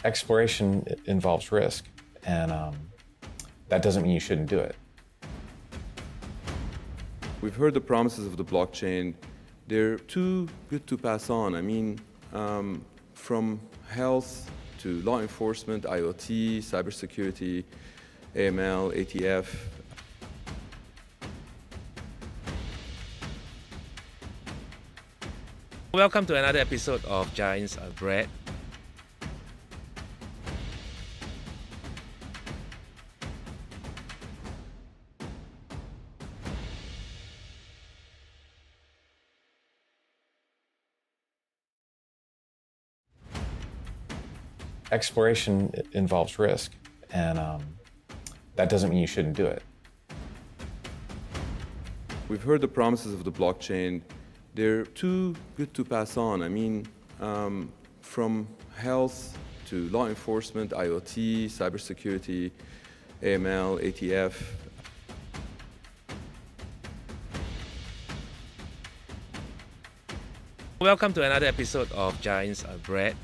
Exploration involves risk, and that doesn't mean you shouldn't do it. We've heard the promises of the blockchain. They're too good to pass on. I mean, from health to law enforcement, IoT, cybersecurity, AML, ATF. Welcome to another episode of GAiNTS ARE BREAD. Exploration involves risk, and that doesn't mean you shouldn't do it. We've heard the promises of the blockchain. They're too good to pass on. I mean, from health to law enforcement, IoT, cybersecurity, AML, ATF. Welcome to another episode of GAiNTS ARE BREAD.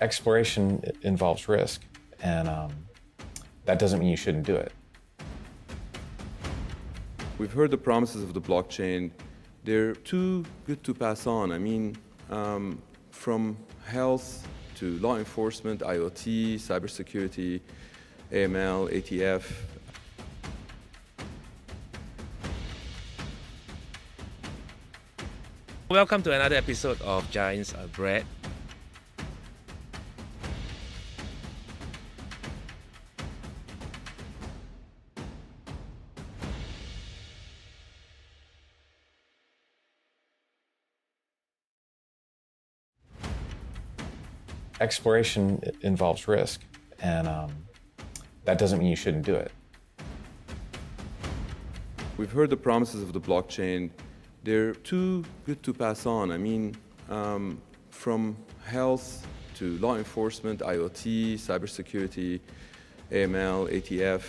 Exploration involves risk, and that doesn't mean you shouldn't do it. We've heard the promises of the blockchain. They're too good to pass on. I mean, from health to law enforcement, IoT, cybersecurity, AML, ATF. Welcome to another episode of GAiNTS ARE BREAD. Exploration involves risk, and that doesn't mean you shouldn't do it. We've heard the promises of the blockchain. They're too good to pass on. I mean, from health to law enforcement, IoT, cybersecurity, AML, ATF.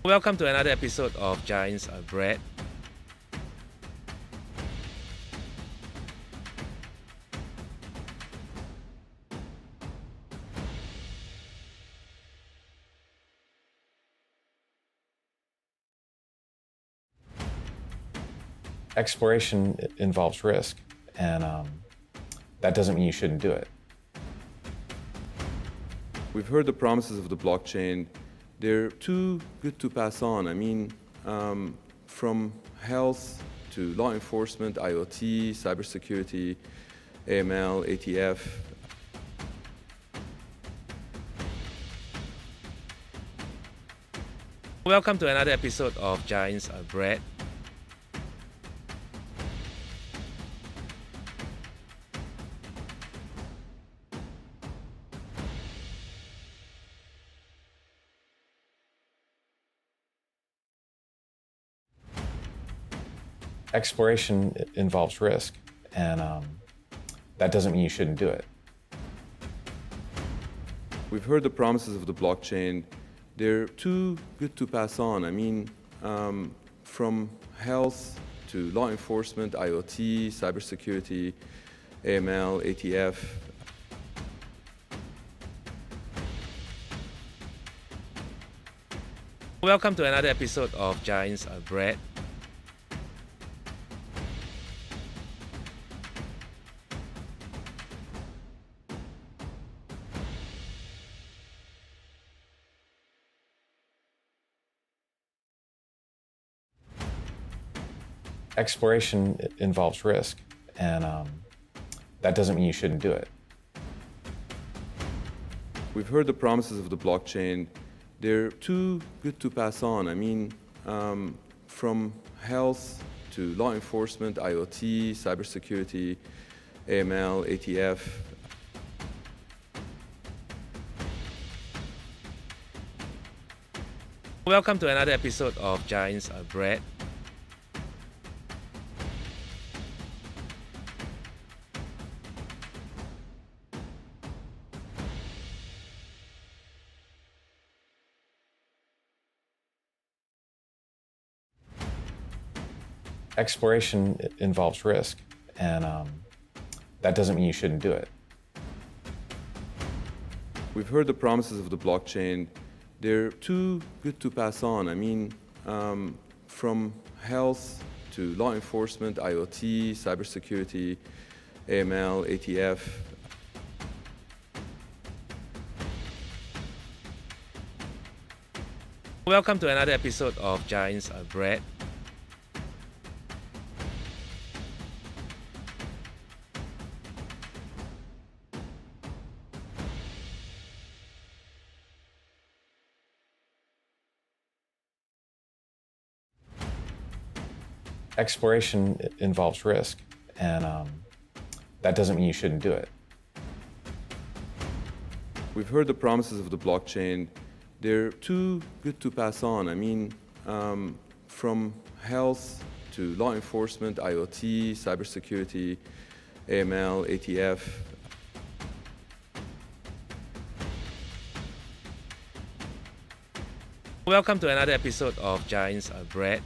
Welcome to another episode of GAiNTS ARE BREAD. Exploration involves risk, and that doesn't mean you shouldn't do it. We've heard the promises of the blockchain. They're too good to pass on. I mean, from health to law enforcement, IoT, cybersecurity, AML, ATF. Welcome to another episode of GAiNTS ARE BREAD. Exploration involves risk, and that doesn't mean you shouldn't do it. We've heard the promises of the blockchain. They're too good to pass on. I mean, from health to law enforcement, IoT, cybersecurity, AML, ATF. Welcome to another episode of GAiNTS ARE BREAD. Exploration involves risk, and that doesn't mean you shouldn't do it. We've heard the promises of the blockchain. They're too good to pass on. I mean, from health to law enforcement, IoT, cybersecurity, AML, ATF. Welcome to another episode of GAiNTS ARE BREAD. Exploration involves risk, and that doesn't mean you shouldn't do it. We've heard the promises of the blockchain. They're too good to pass on. I mean, from health to law enforcement, IoT, cybersecurity, AML, ATF. Welcome to another episode of GAiNTS ARE BREAD. Exploration involves risk, and that doesn't mean you shouldn't do it. We've heard the promises of the blockchain. They're too good to pass on. I mean, from health to law enforcement, IoT, cybersecurity, AML, ATF. Welcome to another episode of GAiNTS ARE BREAD.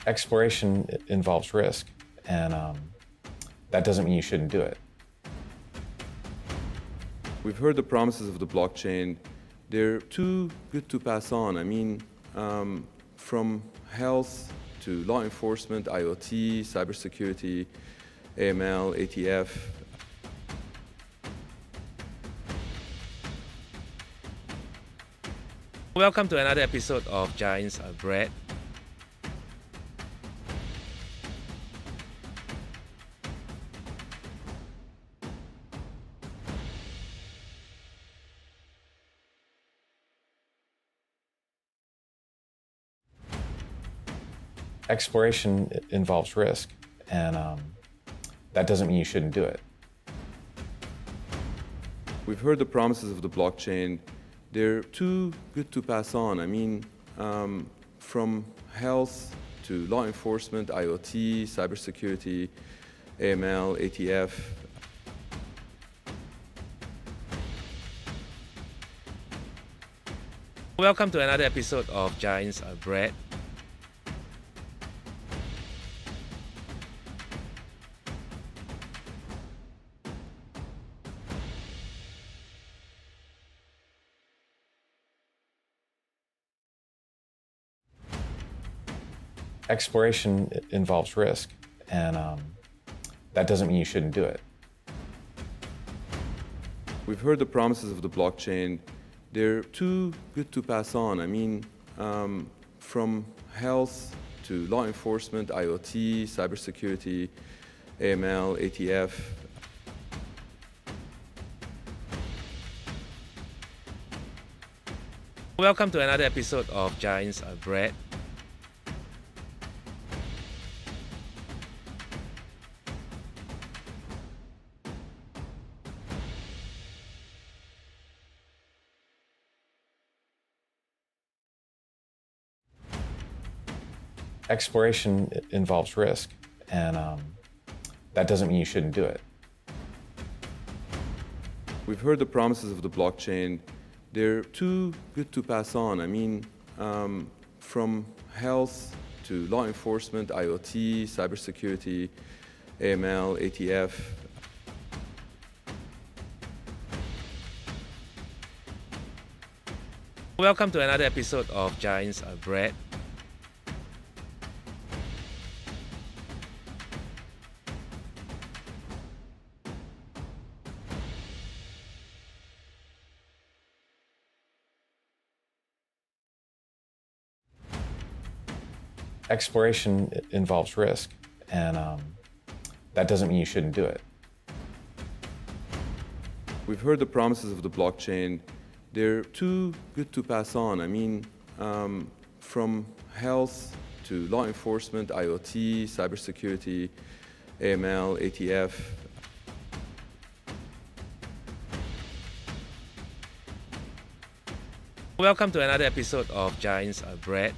Exploration involves risk, and that doesn't mean you shouldn't do it. We've heard the promises of the blockchain. They're too good to pass on. I mean, from health to law enforcement, IoT, cybersecurity, AML, ATF. Welcome to another episode of GAiNTS ARE BREAD. Exploration involves risk, and that doesn't mean you shouldn't do it. We've heard the promises of the blockchain. They're too good to pass on. I mean, from health to law enforcement, IoT, cybersecurity, AML, ATF. Welcome to another episode of GAiNTS ARE BREAD. Exploration involves risk, and that doesn't mean you shouldn't do it. We've heard the promises of the blockchain. They're too good to pass on. I mean, from health to law enforcement, IoT, cybersecurity, AML, ATF. Welcome to another episode of GAiNTS ARE BREAD. Exploration involves risk, and that doesn't mean you shouldn't do it. We've heard the promises of the blockchain. They're too good to pass on. I mean, from health to law enforcement, IoT, cybersecurity, AML, ATF. Welcome to another episode of GAiNTS ARE BREAD. Exploration involves risk, and that doesn't mean you shouldn't do it. We've heard the promises of the blockchain. They're too good to pass on. I mean, from health to law enforcement, IoT, cybersecurity, AML, ATF. Welcome to another episode of GAiNTS ARE BREAD.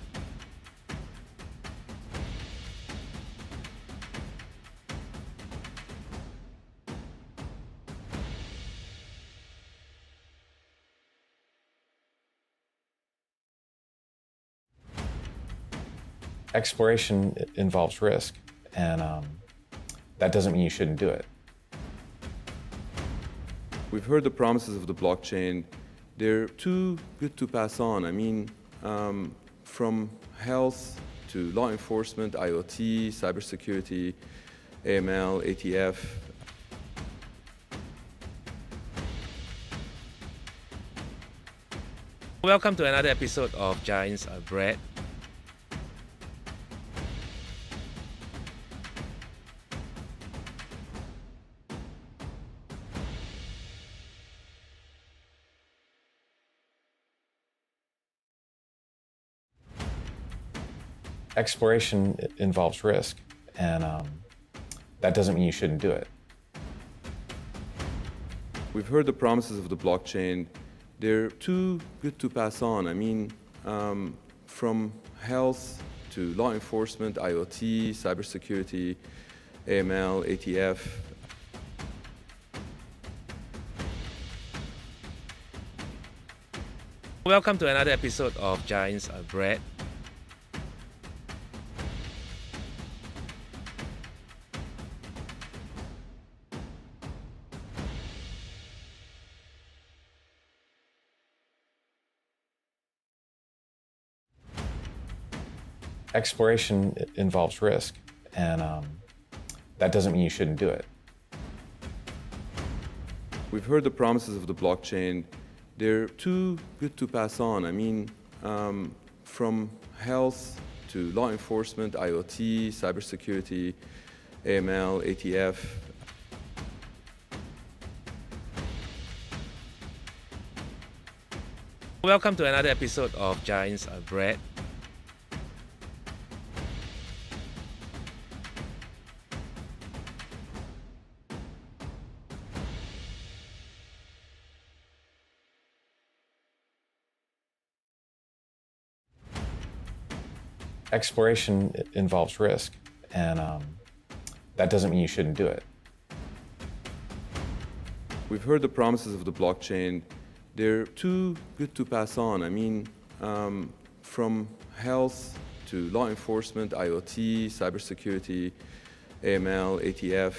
Exploration involves risk, and that doesn't mean you shouldn't do it. We've heard the promises of the blockchain. They're too good to pass on. I mean, from health to law enforcement, IoT, cybersecurity, AML, ATF. Welcome to another episode of GAiNTS ARE BREAD. Exploration involves risk, and that doesn't mean you shouldn't do it. We've heard the promises of the blockchain. They're too good to pass on. I mean, from health to law enforcement, IoT, cybersecurity, AML, ATF. Welcome to another episode of GAiNTS ARE BREAD. Exploration involves risk, and that doesn't mean you shouldn't do it. We've heard the promises of the blockchain. They're too good to pass on. I mean, from health to law enforcement, IoT, cybersecurity, AML, ATF. Welcome to another episode of GAiNTS ARE BREAD. Exploration involves risk, and that doesn't mean you shouldn't do it. We've heard the promises of the blockchain. They're too good to pass on. I mean, from health to law enforcement, IoT, cybersecurity, AML, ATF.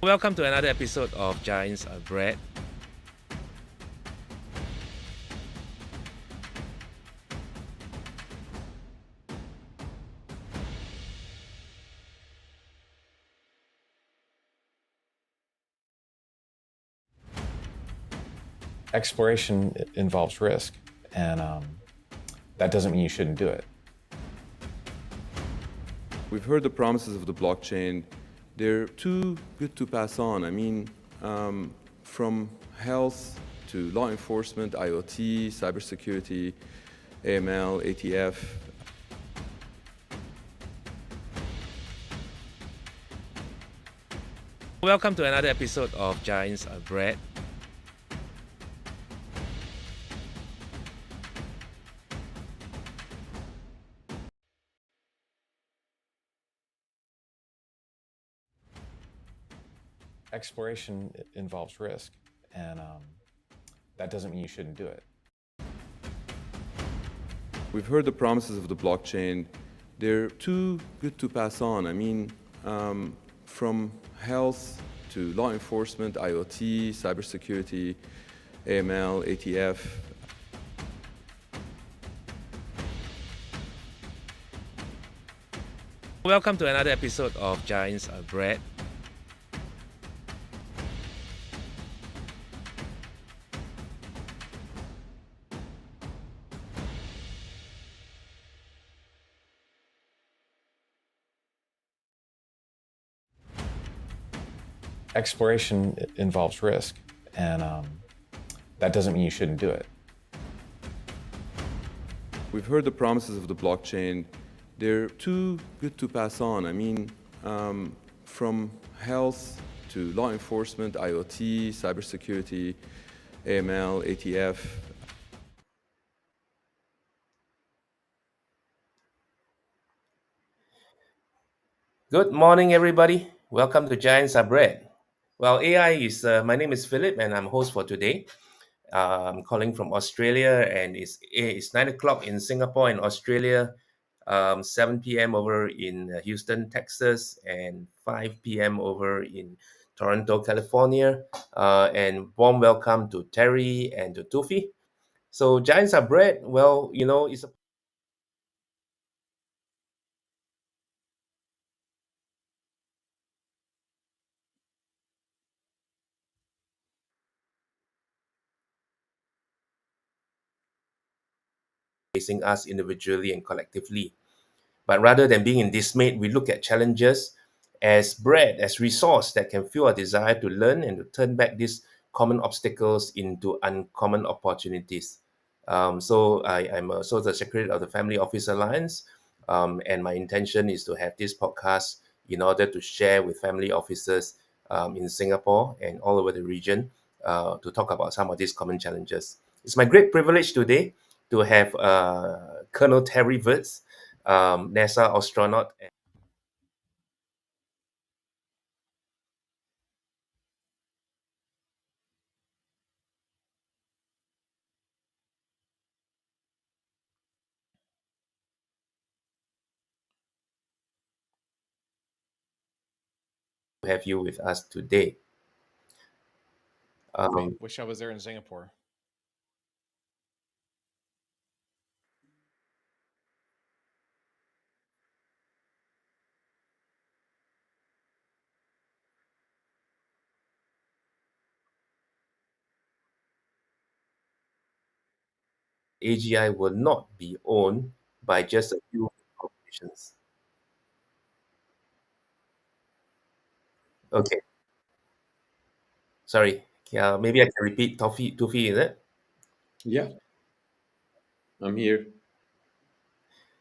Welcome to another episode of GAiNTS ARE BREAD. Exploration involves risk, and that doesn't mean you shouldn't do it. We've heard the promises of the blockchain. They're too good to pass on. I mean, from health to law enforcement, IoT, cybersecurity, AML, ATF. Welcome to another episode of GAiNTS ARE BREAD. Exploration involves risk, and that doesn't mean you shouldn't do it. We've heard the promises of the blockchain. They're too good to pass on. I mean, from health to law enforcement, IoT, cybersecurity, AML, ATF. Welcome to another episode of GAiNTS ARE BREAD. Exploration involves risk, and that doesn't mean you shouldn't do it. We've heard the promises of the blockchain. They're too good to pass on. I mean, from health to law enforcement, IoT, cybersecurity, AML, ATF. Good morning, everybody. Welcome to GAiNTS ARE BREAD. Well, AI is, my name is Philip and I'm host for today. I'm calling from Australia, and it's 9 o'clock in Singapore and Australia, 7 p.m. over in Houston, Texas, and 5 p.m. over in Toronto, California. And warm welcome to Terry and to Toufi. So Giants Are Bread, well, it's a facing us individually and collectively. But rather than being dismayed, we look at challenges as bread, as resource that can fuel our desire to learn and to turn back these common obstacles into uncommon opportunities. I'm also the secretary of the Family Office Alliance, and my intention is to have this podcast in order to share with family officers in Singapore and all over the region to talk about some of these common challenges. It's my great privilege today to have Colonel Terry Virts, NASA astronaut. To have you with us today. Great. Um, Wish I was there in Singapore. AGI will not be owned by just a few corporations. Okay, sorry. Maybe I can repeat Toufi, is it? Yeah, I'm here.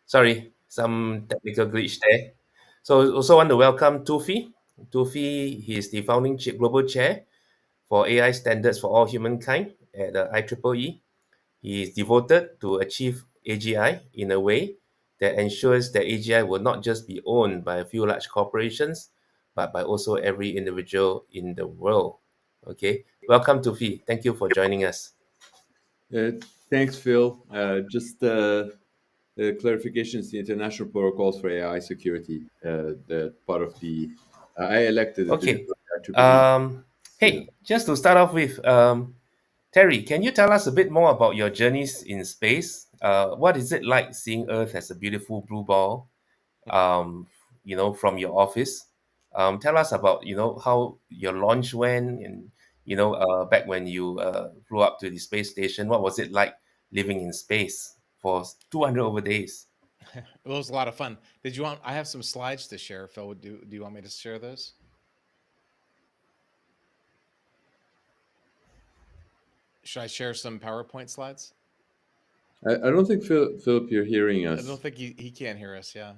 Sorry, some technical glitch there. So also want to welcome Toufi. Toufi, he is the founding global chair for AI standards for all humankind at the IEEE. He is devoted to achieve AGI in a way that ensures that AGI will not just be owned by a few large corporations, but by also every individual in the world. Okay, welcome to Fee. Thank you for joining us. Uh, Thanks, Phil. Just clarifications: the international protocols for AI security, the part of the I elected the Okay. IEEE. Yeah. Hey, just to start off with, Terry, can you tell us a bit more about your journeys in space? What is it like seeing Earth as a beautiful blue ball? um, from your office. Tell us about, how your launch went and, back when you flew up to the space station, what was it like living in space for 200 over days? It was a lot of fun. Did you want? I have some slides to share. Phil, do you want me to share those? Should I share some PowerPoint slides? I don't think Philip, you're hearing I don't us. think he can't hear us. Yeah.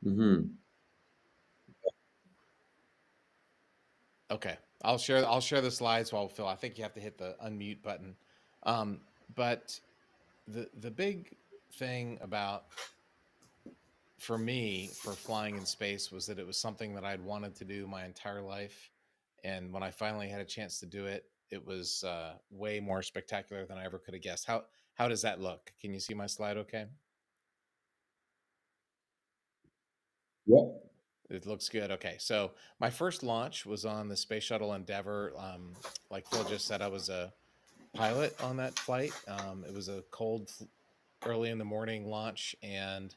Hmm. Okay. I'll share the slides while Phil. I think you have to hit the unmute button. But the big thing about for me for flying in space was that it was something that I'd wanted to do my entire life, and when I finally had a chance to do it, it was way more spectacular than I ever could have guessed. How does that look? Can you see my slide? Okay, Yeah. it looks good. Okay, so my first launch was on the Space Shuttle Endeavour. Like Phil just said, I was a pilot on that flight. It was a cold, early in the morning launch, and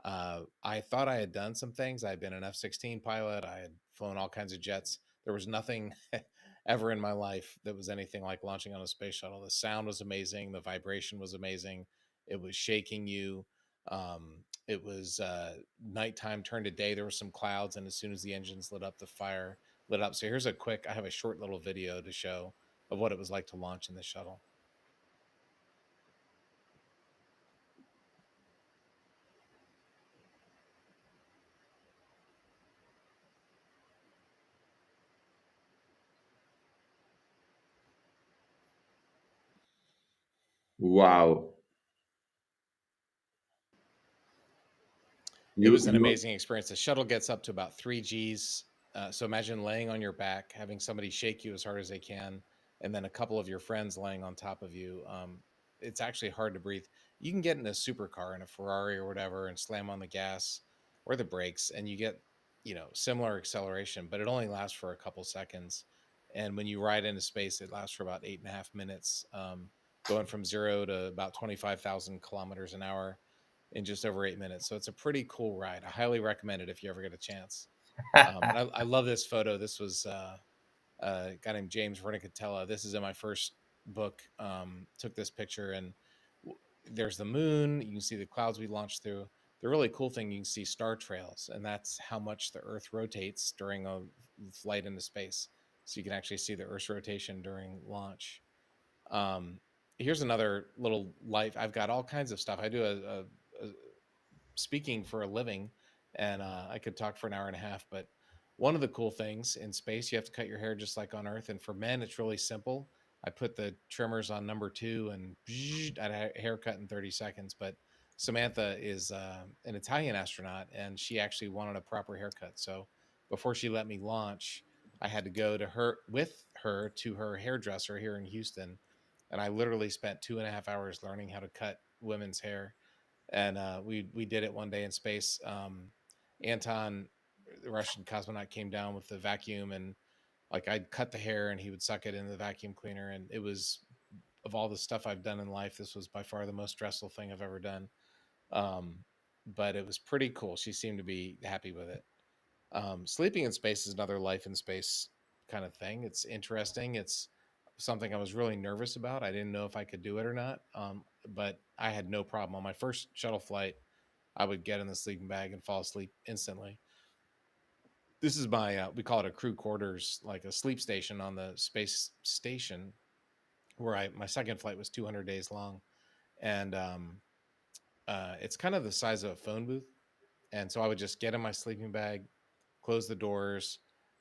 I thought I had done some things. I had been an F-16 pilot. I had flown all kinds of jets. There was nothing ever in my life that was anything like launching on a space shuttle. The sound was amazing. The vibration was amazing. It was shaking you. It was nighttime turned to day. There were some clouds, and as soon as the engines lit up, the fire lit up. So here's I have a short little video to show of what it was like to launch in the shuttle. Wow. It You was an you amazing experience. The shuttle gets up to about 3 Gs. So imagine laying on your back, having somebody shake you as hard as they can, and then a couple of your friends laying on top of you, it's actually hard to breathe. You can get in a supercar, in a Ferrari or whatever, and slam on the gas or the brakes, and you get, similar acceleration, but it only lasts for a couple seconds. And when you ride into space, it lasts for about 8.5 minutes, going from 0 to about 25,000 kilometers an hour in just over 8 minutes. So it's a pretty cool ride. I highly recommend it if you ever get a chance. And I love this photo. This was a guy named James Vernicatella. This is in my first book. Took this picture, and there's the moon. You can see the clouds we launched through. The really cool thing, you can see star trails, and that's how much the Earth rotates during a flight into space. So you can actually see the Earth's rotation during launch. Um, Here's another little life. I've got all kinds of stuff. I do a speaking for a living, and I could talk for an hour and a half. But one of the cool things in space, you have to cut your hair just like on Earth. And for men, it's really simple. I put the trimmers on number 2, and I had a haircut in 30 seconds. But Samantha is an Italian astronaut, and she actually wanted a proper haircut. So before she let me launch, I had to go to her with her to her hairdresser here in Houston, and I literally spent 2.5 hours learning how to cut women's hair. And we did it one day in space. Anton, the Russian cosmonaut, came down with the vacuum, and like I'd cut the hair and he would suck it in the vacuum cleaner. And it was, of all the stuff I've done in life, this was by far the most stressful thing I've ever done. Um, but it was pretty cool. She seemed to be happy with it. Sleeping in space is another life in space kind of thing. It's interesting. It's something I was really nervous about. I didn't know if I could do it or not. But I had no problem. On my first shuttle flight, I would get in the sleeping bag and fall asleep instantly. This is my, we call it a crew quarters, like a sleep station on the space station, where my second flight was 200 days long. And it's kind of the size of a phone booth. And so I would just get in my sleeping bag, close the doors,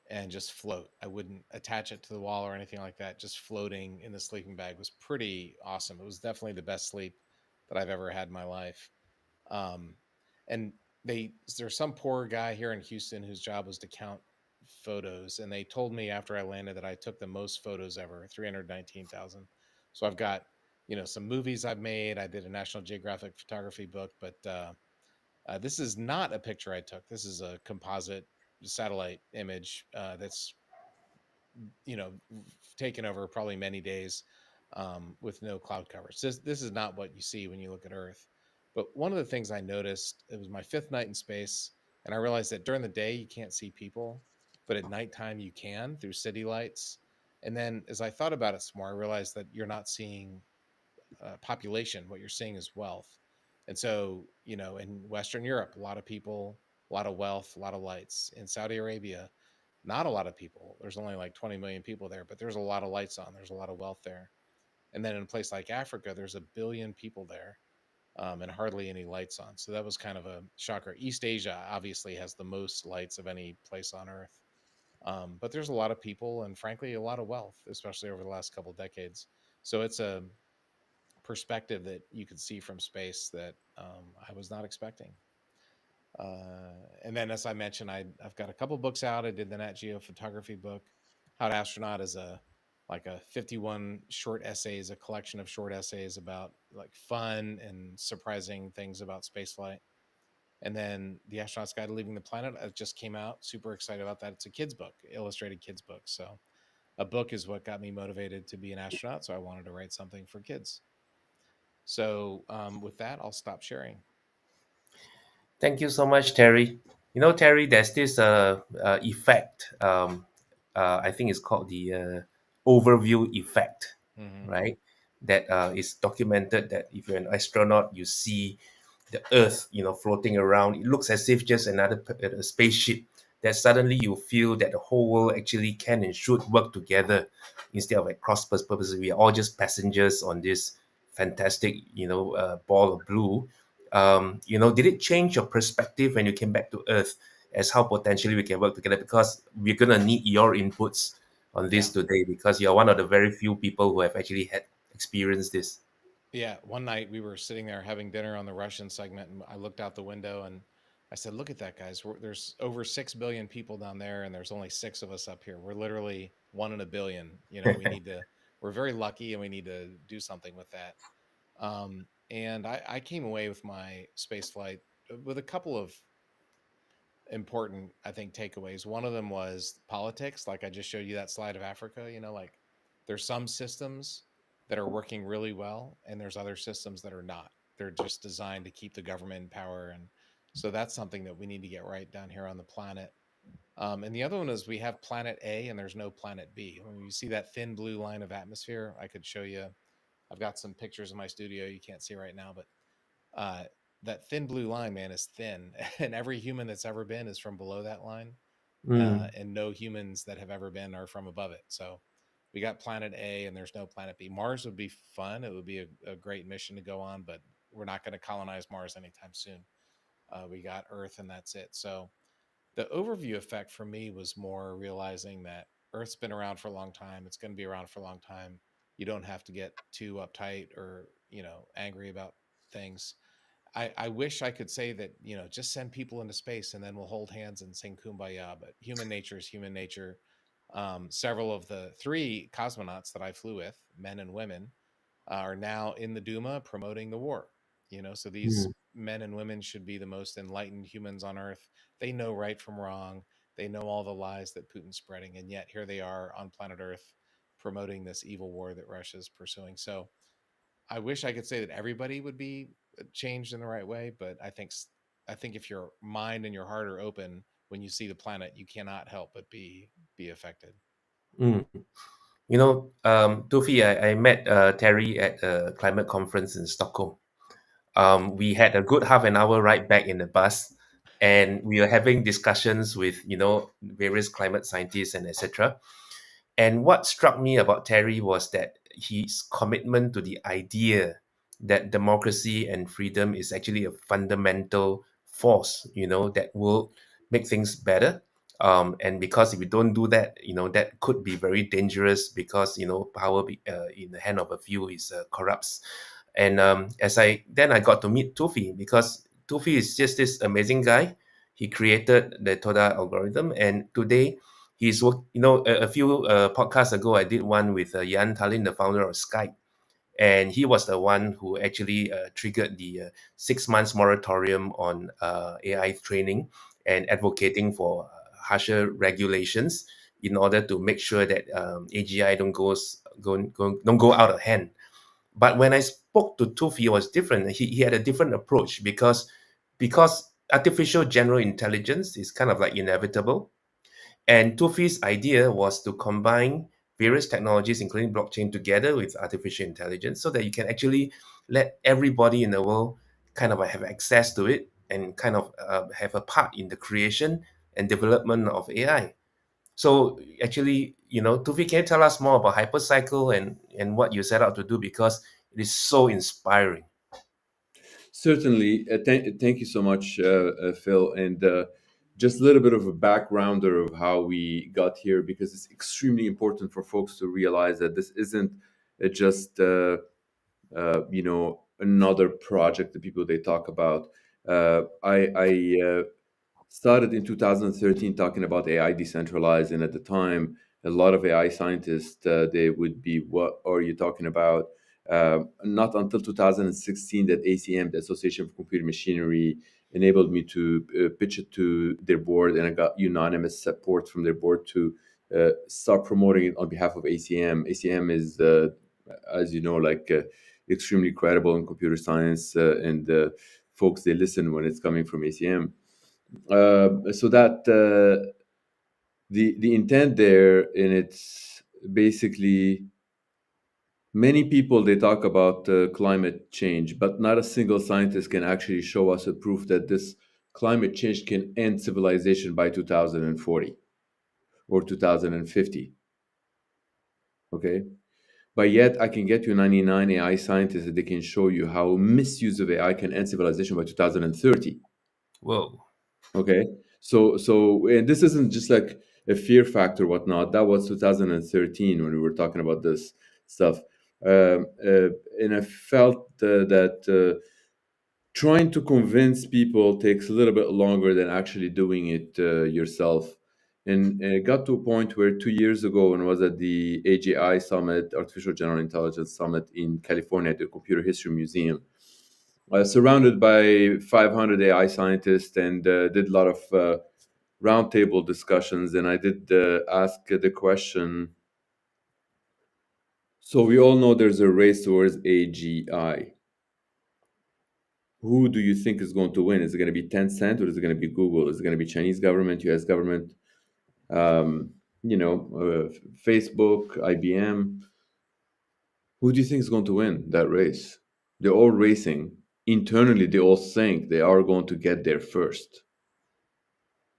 and just float. I wouldn't attach it to the wall or anything like that. Just floating in the sleeping bag was pretty awesome. It was definitely the best sleep that I've ever had in my life. Um, and there's some poor guy here in Houston whose job was to count photos, and they told me after I landed that I took the most photos ever, 319,000. So I've got, some movies I've made. I did a National Geographic photography book, but this is not a picture I took. This is a composite satellite image that's, you know taken over probably many days, with no cloud coverage. This is not what you see when you look at Earth. But one of the things I noticed, it was my 5th night in space, and I realized that during the day you can't see people, but at nighttime you can through city lights. And then as I thought about it some more, I realized that you're not seeing population. What you're seeing is wealth. And so, in Western Europe, a lot of people, a lot of wealth, a lot of lights. In Saudi Arabia, not a lot of people. There's only like 20 million people there, but there's a lot of lights on. There's a lot of wealth there. And then in a place like Africa, there's 1 billion people there, and hardly any lights on. So that was kind of a shocker. East Asia obviously has the most lights of any place on Earth. But there's a lot of people and, frankly, a lot of wealth, especially over the last couple of decades. So it's a perspective that you could see from space that I was not expecting. And then, as I mentioned, I've got a couple books out. I did the Nat Geo photography book. How to Astronaut is like a 51 short essays, a collection of short essays about like fun and surprising things about spaceflight. And then The Astronaut's Guide to Leaving the Planet, it just came out. Super excited about that. It's a kid's book, illustrated kid's book. So a book is what got me motivated to be an astronaut. So I wanted to write something for kids. So with that, I'll stop sharing. Thank you so much, Terry. Terry, there's this effect. I think it's called the overview effect, Mm-hmm. right? That is documented that if you're an astronaut, you see the Earth, floating around. It looks as if just another a spaceship. That suddenly you feel that the whole world actually can and should work together instead of at cross purposes. We are all just passengers on this fantastic, ball of blue. Did it change your perspective when you came back to Earth as how potentially we can work together? Because we're gonna need your inputs on Yeah. this today, because you're one of the very few people who have actually had experienced this. Yeah, one night we were sitting there having dinner on the Russian segment, and I looked out the window and I said, "Look at that, guys! There's over 6 billion people down there, and there's only 6 of us up here. We're literally 1 in a billion. We need to we're very lucky, and we need to do something with that. And I came away with my space flight with a couple of important, I think, takeaways. One of them was politics. Like I just showed you that slide of Africa, like there's some systems that are working really well, and there's other systems that are not. They're just designed to keep the government in power. And so that's something that we need to get right down here on the planet. And the other one is we have planet A and there's no planet B. When you see that thin blue line of atmosphere, I could show you. I've got some pictures in my studio you can't see right now, but uh, that thin blue line, man, is thin, and every human that's ever been is from below that line, Mm. and no humans that have ever been are from above it. So we got planet A, and there's no planet B. Mars would be fun; it would be a great mission to go on, but we're not going to colonize Mars anytime soon. We got Earth, and that's it. So the overview effect for me was more realizing that Earth's been around for a long time. It's going to be around for a long time. You don't have to get too uptight or angry about things. I wish I could say that, just send people into space and then we'll hold hands and sing kumbaya, but human nature is human nature. Several of the 3 cosmonauts that I flew with, men and women, are now in the Duma promoting the war. So these Mm. men and women should be the most enlightened humans on Earth. They know right from wrong. They know all the lies that Putin's spreading, and yet here they are on planet Earth promoting this evil war that Russia's pursuing. So I wish I could say that everybody would be changed in the right way, but I think if your mind and your heart are open when you see the planet, you cannot help but be affected. Mm. Toufi, I met Terry at a climate conference in Stockholm. We had a good half an hour ride back in the bus, and we were having discussions with various climate scientists and etc. And what struck me about Terry was that his commitment to the idea that democracy and freedom is actually a fundamental force, that will make things better. And because if we don't do that, that could be very dangerous because, power in the hand of a few is corrupts. And I got to meet Toufi because Toufi is just this amazing guy. He created the Toda algorithm, and today he's work. A few podcasts ago, I did one with Jaan Tallinn, the founder of Skype, and he was the one who actually triggered the 6 months moratorium on AI training and advocating for harsher regulations in order to make sure that AGI don't go out of hand. But when I spoke to Toufi, it was different. He had a different approach because artificial general intelligence is kind of like inevitable. And Toufi's idea was to combine various technologies, including blockchain, together with artificial intelligence so that you can actually let everybody in the world kind of have access to it and kind of have a part in the creation and development of AI. So actually, Toufi, can you tell us more about Hypercycle and what you set out to do? Because it is so inspiring. Certainly. Thank you so much, Phil. And just a little bit of a backgrounder of how we got here, because it's extremely important for folks to realize that this isn't just, another project that people they talk about. I started in 2013 talking about AI decentralized, and at the time, a lot of AI scientists they would be, "What are you talking about?" Not until 2016 that ACM, the Association for Computer Machinery, enabled me to pitch it to their board, and I got unanimous support from their board to start promoting it on behalf of ACM. ACM is, as you know, extremely credible in computer science, and folks they listen when it's coming from ACM. So that the intent there, and it's basically many people they talk about climate change, but not a single scientist can actually show us a proof that this climate change can end civilization by 2040 or 2050. Okay, but yet I can get you 99 AI scientists that they can show you how misuse of AI can end civilization by 2030. Whoa. Okay, and this isn't just like a fear factor, whatnot. That was 2013 when we were talking about this stuff, and I felt that trying to convince people takes a little bit longer than actually doing it yourself. And it got to a point where 2 years ago, when I was at the AGI Summit, Artificial General Intelligence Summit in California at the Computer History Museum, surrounded by 500 AI scientists, and did a lot of roundtable discussions. And I did ask the question, so we all know there's a race towards AGI. Who do you think is going to win? Is it going to be Tencent, or is it going to be Google? Is it going to be Chinese government, US government, Facebook, IBM? Who do you think is going to win that race? They're all racing. Internally, they all think they are going to get there first.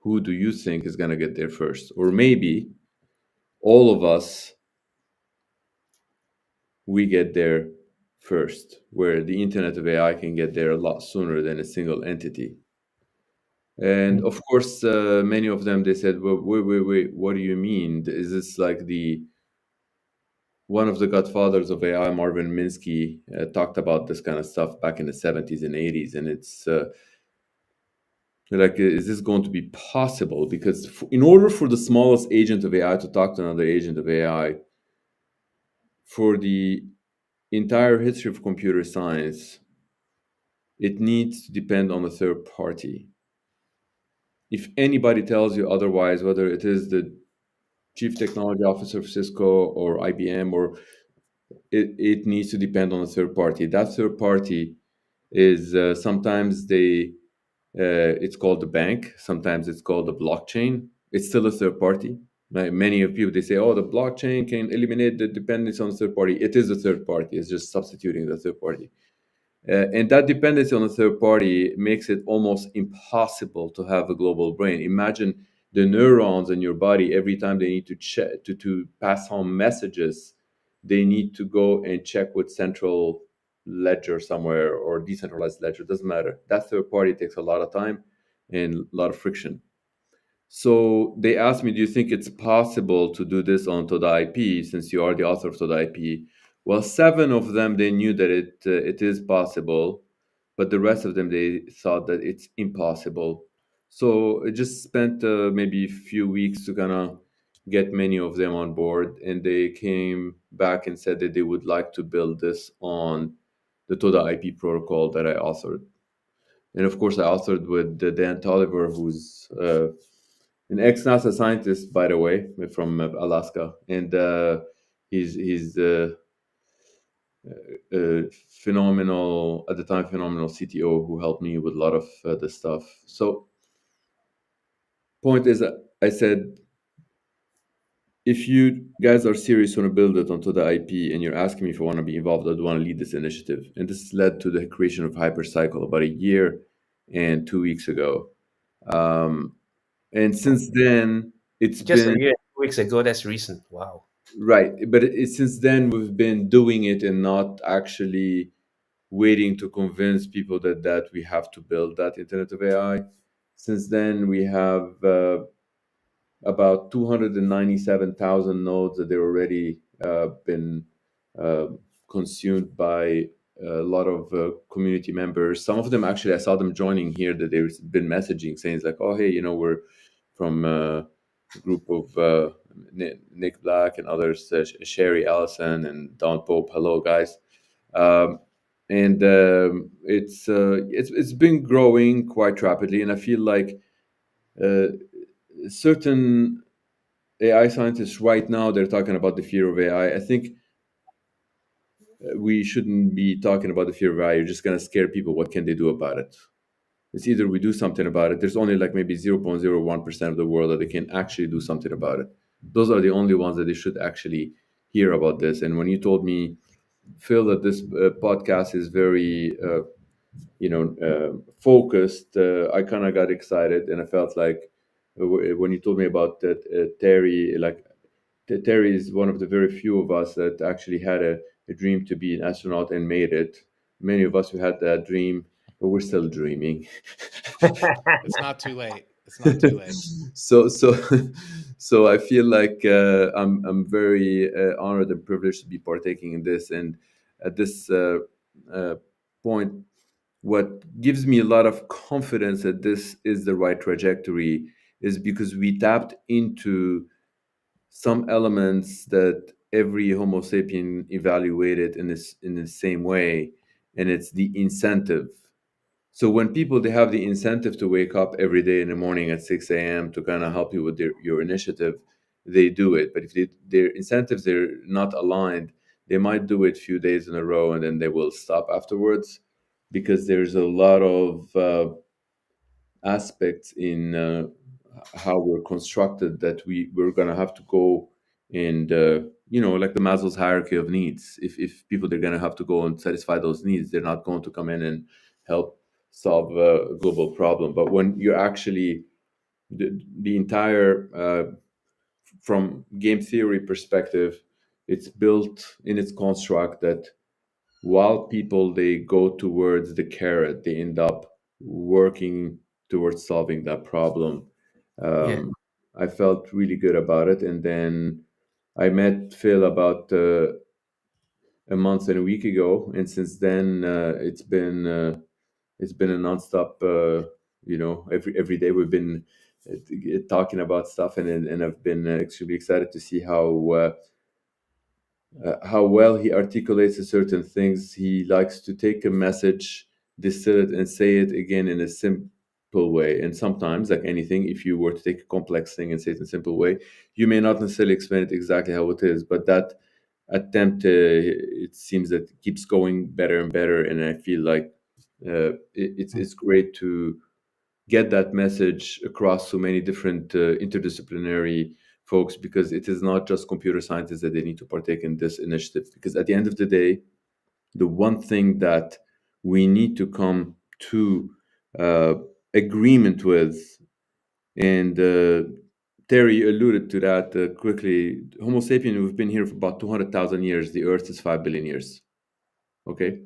Who do you think is going to get there first? Or maybe all of us, we get there first, where the Internet of AI can get there a lot sooner than a single entity. And of course, many of them, they said, well, wait, what do you mean? Is this like one of the godfathers of AI, Marvin Minsky, talked about this kind of stuff back in the 70s and 80s. And it's like, is this going to be possible? Because in order for the smallest agent of AI to talk to another agent of AI, for the entire history of computer science, it needs to depend on a third party. If anybody tells you otherwise, whether it is the chief technology officer of Cisco or IBM, or it needs to depend on a third party. That third party is sometimes it's called the bank, sometimes it's called the blockchain. It's still a third party. Many of people, they say, oh, the blockchain can eliminate the dependence on the third party. It is a third party. It's just substituting the third party. And that dependency on a third party makes it almost impossible to have a global brain. Imagine the neurons in your body, every time they need to check to pass on messages, they need to go and check with central ledger somewhere or decentralized ledger. Doesn't matter. That third party takes a lot of time and a lot of friction. So they asked me, do you think it's possible to do this on Toda IP, since you are the author of Toda IP? Well, 7 of them, they knew that it is possible, but the rest of them, they thought that it's impossible. So I just spent maybe a few weeks to kind of get many of them on board, and they came back and said that they would like to build this on the Toda IP protocol that I authored. And of course, I authored with Dan Tolliver, who's an ex-NASA scientist, by the way, from Alaska, and he's phenomenal at the time, phenomenal CTO who helped me with a lot of the stuff. So, point is, I said, if you guys are serious want to build it onto the IP, and you're asking me if I want to be involved, I want to lead this initiative, and this led to the creation of Hypercycle about a year and 2 weeks ago. And since then, it's Just been a year, 2 weeks ago. That's recent. Wow. right. But since then, we've been doing it and not actually waiting to convince people that we have to build that Internet of AI. Since then, we have about 297,000 nodes that they've already been consumed by a lot of community members. Some of them, actually, I saw them joining here, that they've been messaging saying, like, oh, hey, we're from a group of Nick Black and others, Sherry Allison and Don Pope. Hello, guys. And it's been growing quite rapidly, and I feel like certain AI scientists right now, they're talking about the fear of AI. I think we shouldn't be talking about the fear of AI. You're just going to scare people. What can they do about it? It's either we do something about it. There's only like maybe 0.01% of the world that they can actually do something about it. Those are the only ones that they should actually hear about this. And when you told me, Phil, that this podcast is very focused, I kind of got excited, and I felt like when you told me about that, Terry, like Terry is one of the very few of us that actually had a dream to be an astronaut and made it. Many of us who had that dream, but we're still dreaming. It's not too late. It's not too late. So I feel like I'm very honored and privileged to be partaking in this. And at this point, what gives me a lot of confidence that this is the right trajectory is because we tapped into some elements that every Homo sapien evaluated in the same way, and it's the incentive. So when people they have the incentive to wake up every day in the morning at 6 a.m. to kind of help you with your initiative, they do it. But if their incentives are not aligned, they might do it a few days in a row and then they will stop afterwards, because there's a lot of aspects in how we're constructed that we're going to have to go and like the Maslow's hierarchy of needs. If people they're going to have to go and satisfy those needs, they're not going to come in and help solve a global problem. But when you're actually the entire from game theory perspective, it's built in its construct that while people they go towards the carrot, they end up working towards solving that problem. Yeah. I felt really good about it, and then I met Phil about a month and a week ago, and since then it's been a nonstop. Every day we've been talking about stuff, and I've been extremely excited to see how well he articulates certain things. He likes to take a message, distill it, and say it again in a simple way. And sometimes, like anything, if you were to take a complex thing and say it in a simple way, you may not necessarily explain it exactly how it is. But that attempt, it seems that it keeps going better and better. And I feel like it's great to get that message across so many different interdisciplinary folks, because it is not just computer scientists that they need to partake in this initiative. Because at the end of the day, the one thing that we need to come to agreement with, and Terry alluded to that quickly, Homo sapien, we've been here for about 200,000 years. The Earth is 5 billion years. Okay?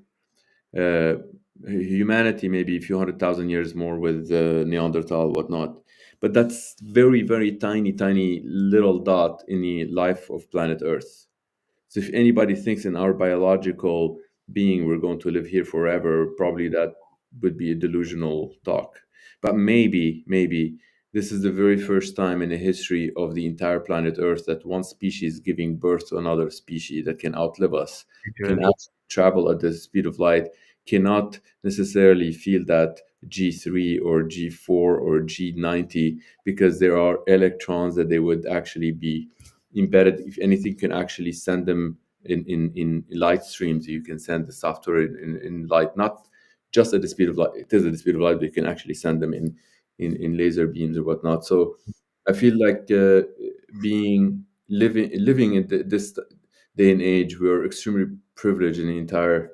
Humanity maybe a few 100,000 years more with Neanderthal, whatnot. But that's very, very tiny little dot in the life of planet Earth. So if anybody thinks in our biological being we're going to live here forever, probably that would be a delusional talk. But maybe this is the very first time in the history of the entire planet Earth that one species giving birth to another species that can outlive us, can Literally. travel at the speed of light, cannot necessarily feel that G3 or G4 or G90, because there are electrons that they would actually be embedded. If anything, can actually send them in light streams. You can send the software in light, not just at the speed of light. It is at the speed of light, but you can actually send them in laser beams or whatnot. So I feel like living in this day and age, we are extremely privileged in the entire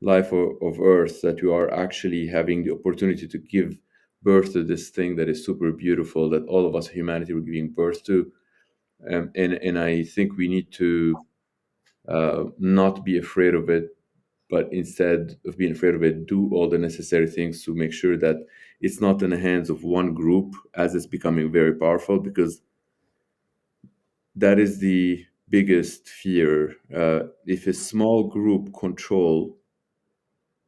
life of Earth, that you are actually having the opportunity to give birth to this thing that is super beautiful, that all of us humanity were giving birth to. And I think we need to not be afraid of it, but instead of being afraid of it, do all the necessary things to make sure that it's not in the hands of one group, as it's becoming very powerful, because that is the biggest fear. If a small group control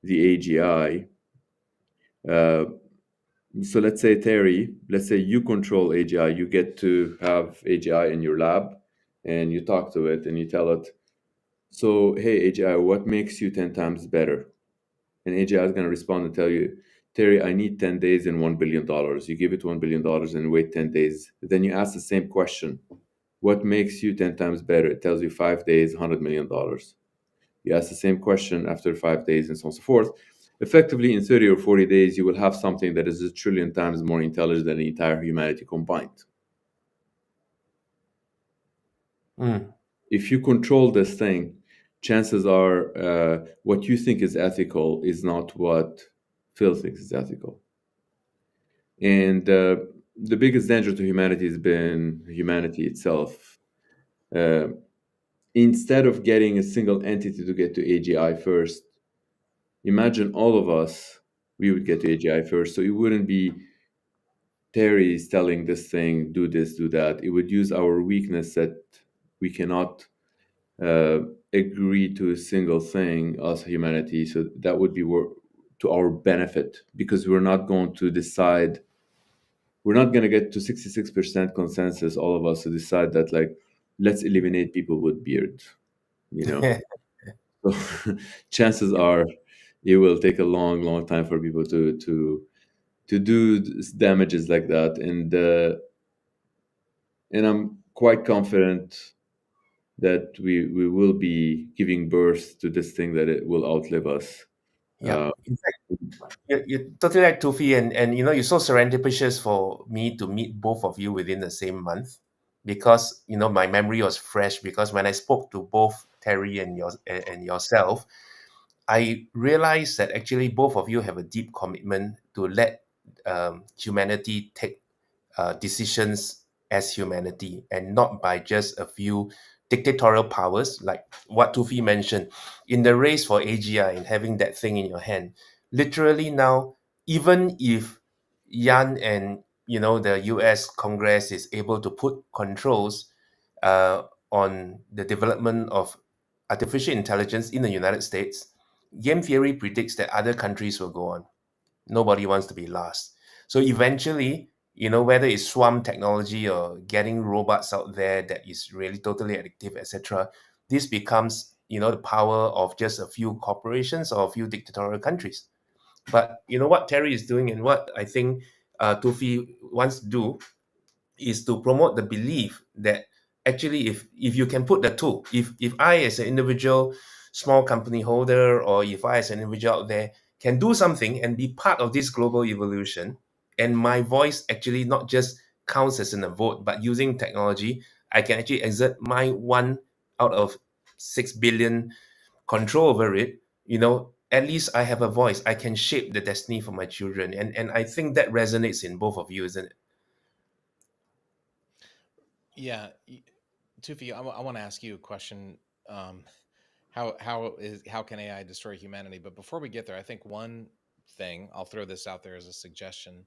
the AGI, so let's say, Terry, let's say you control AGI, you get to have AGI in your lab, and you talk to it and you tell it, so, hey, AGI, what makes you 10 times better? And AGI is going to respond and tell you, Terry, I need 10 days and $1 billion. You give it $1 billion and wait 10 days. Then you ask the same question. What makes you 10 times better? It tells you 5 days, $100 million. You ask the same question after 5 days, and so on and so forth. Effectively, in 30 or 40 days, you will have something that is 1 trillion times more intelligent than the entire humanity combined. If you control this thing, chances are what you think is ethical is not what Phil thinks is ethical. And the biggest danger to humanity has been humanity itself. Instead of getting a single entity to get to AGI first, imagine all of us, we would get to AGI first. So it wouldn't be Terry's telling this thing, do this, do that. It would use our weakness that we cannot agree to a single thing as humanity. So that would be to our benefit, because we're not going to decide we're not going to get to 66% consensus, all of us, to decide that, like, let's eliminate people with beard, you know. So chances are it will take a long, long time for people to do damages like that, and I'm quite confident that we will be giving birth to this thing that it will outlive us. Yeah. Uh, In fact, you're totally right, Toufi, and you're so serendipitous for me to meet both of you within the same month, because my memory was fresh, because when I spoke to both Terry and yourself, I realized that actually both of you have a deep commitment to let humanity take decisions as humanity, and not by just a few dictatorial powers, like what Tufi mentioned. In the race for AGI and having that thing in your hand, literally now, even if Yan and the US Congress is able to put controls on the development of artificial intelligence in the United States, game theory predicts that other countries will go on. Nobody wants to be last. So eventually, whether it's swarm technology or getting robots out there that is really totally addictive, etc., this becomes, the power of just a few corporations or a few dictatorial countries. But what Terry is doing, and what I think Tufi wants to do, is to promote the belief that actually, if you can put the two, if I as an individual small company holder, or if I as an individual out there can do something and be part of this global evolution, and my voice actually not just counts as in a vote, but using technology, I can actually exert my 1 out of 6 billion control over it. At least I have a voice. I can shape the destiny for my children, and I think that resonates in both of you, isn't it? Yeah, Tufi, I want to ask you a question. Um, how can AI destroy humanity? But before we get there, I think one thing, I'll throw this out there as a suggestion,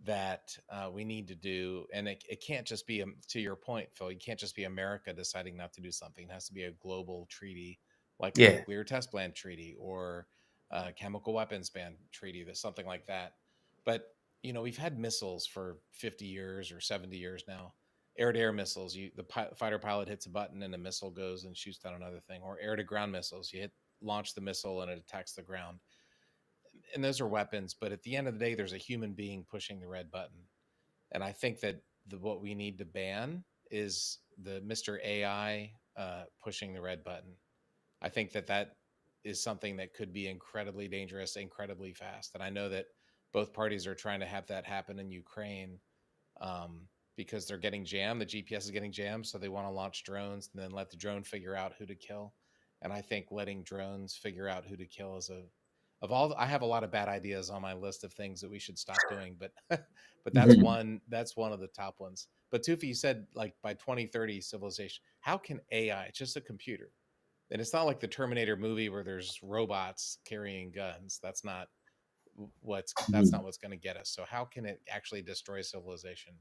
that we need to do, and it can't just be, to your point, Phil, you can't just be America deciding not to do something. It has to be a global treaty, like a Yeah. nuclear test ban treaty, or a chemical weapons ban treaty, that's something like that. But we've had missiles for 50 years or 70 years now. Air-to-air missiles, the fighter pilot hits a button and a missile goes and shoots down another thing. Or air-to-ground missiles, launch the missile and it attacks the ground. And those are weapons, but at the end of the day, there's a human being pushing the red button. And I think that what we need to ban is the Mr. AI pushing the red button. I think that is something that could be incredibly dangerous, incredibly fast. And I know that both parties are trying to have that happen in Ukraine, because they're getting jammed. The GPS is getting jammed, so they want to launch drones and then let the drone figure out who to kill. And I think letting drones figure out who to kill is I have a lot of bad ideas on my list of things that we should stop doing, but but Mhm. that's one of the top ones. But Tufi, you said like by 2030 civilization. How can AI, it's just a computer. And it's not like the Terminator movie where there's robots carrying guns. That's Mhm. not what's going to get us. So how can it actually destroy civilization?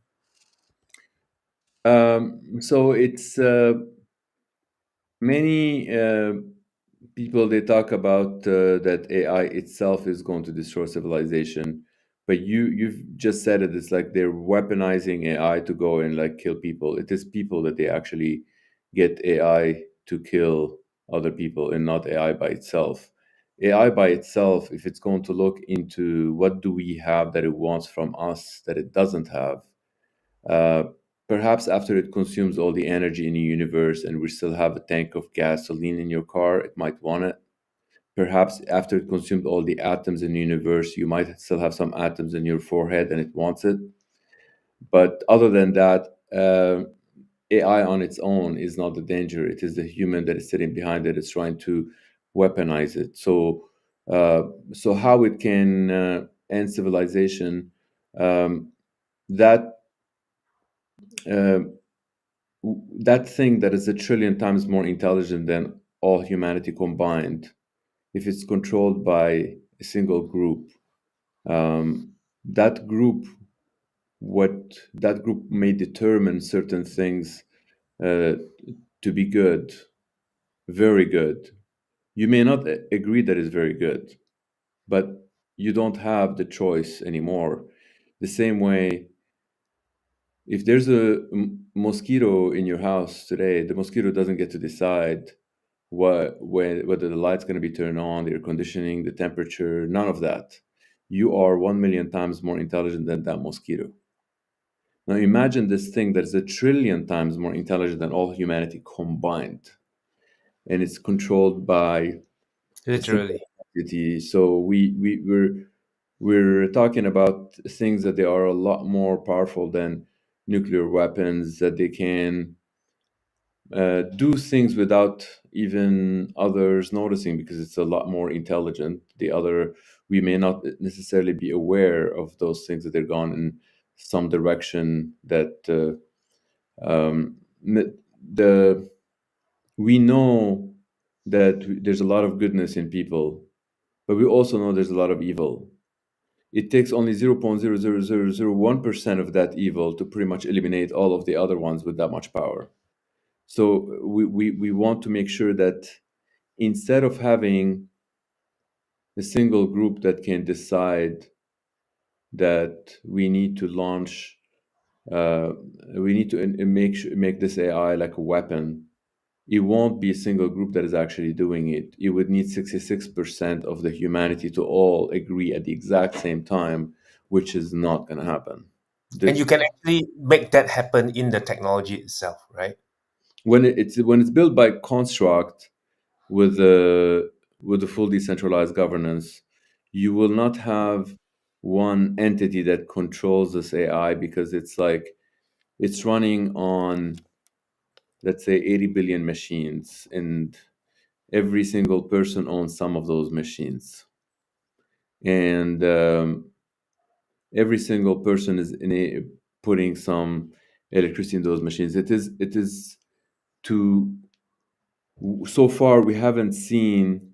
So it's many people, they talk about that AI itself is going to destroy civilization, but you've just said it. It's like they're weaponizing AI to go and like kill people. It is people that they actually get AI to kill other people, and not AI by itself. AI by itself, if it's going to look into what do we have that it wants from us that it doesn't have, uh, perhaps after it consumes all the energy in the universe and we still have a tank of gasoline in your car, it might want it. Perhaps after it consumed all the atoms in the universe, you might still have some atoms in your forehead and it wants it. But other than that, AI on its own is not the danger. It is the human that is sitting behind it is trying to weaponize it. Uh, so how it can end civilization? Um, that uh, that thing that is a trillion times more intelligent than all humanity combined, if it's controlled by a single group, um, that group, what that group may determine certain things uh, to be good, very good. You may not agree that is very good, but you don't have the choice anymore. The same way. if there's a mosquito in your house today, the mosquito doesn't get to decide whether the light's going to be turned on, the air conditioning, the temperature, none of that. You are 1 million times more intelligent than that mosquito. Now imagine this thing that is 1,000,000,000 times more intelligent than all humanity combined, and it's controlled by a single Literally. entity. So we're talking about things that they are a lot more powerful than nuclear weapons, that they can do things without even others noticing because it's a lot more intelligent. We may not necessarily be aware of those things, that they're gone in some direction that the we know that there's a lot of goodness in people, but we also know there's a lot of evil. It takes only 0.00001% of that evil to pretty much eliminate all of the other ones with that much power. So we want to make sure that instead of having a single group that can decide that we need to launch, we need to make this AI like a weapon, it won't be a single group that is actually doing it. It would need 66% of the humanity to all agree at the exact same time, which is not going to happen. And you can actually make that happen in the technology itself, right? When it's built by construct with the full decentralized governance, you will not have one entity that controls this AI, because it's running on, let's say, 80 billion machines, and every single person owns some of those machines, and every single person is putting some electricity in those machines. It is to So far we haven't seen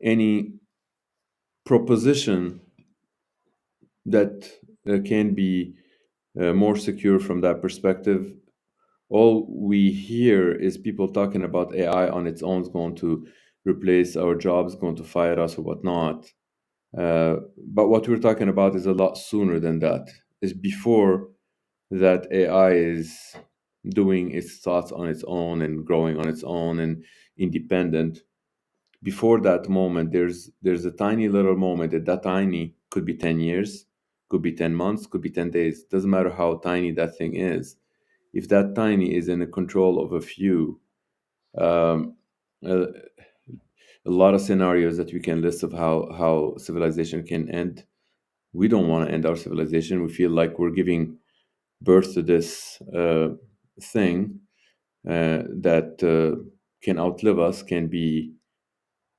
any proposition that can be more secure from that perspective. All we hear is people talking about AI on its own is going to replace our jobs, going to fire us or whatnot. But what we're talking about is a lot sooner than that. Is before that AI is doing its thoughts on its own and growing on its own and independent. Before that moment, there's a tiny little moment, that tiny could be 10 years, could be 10 months, could be 10 days. Doesn't matter how tiny that thing is. If that tiny is in the control of a few, um, a, a lot of scenarios that we can list of how civilization can end. We don't want to end our civilization. We feel like we're giving birth to this thing that can outlive us, can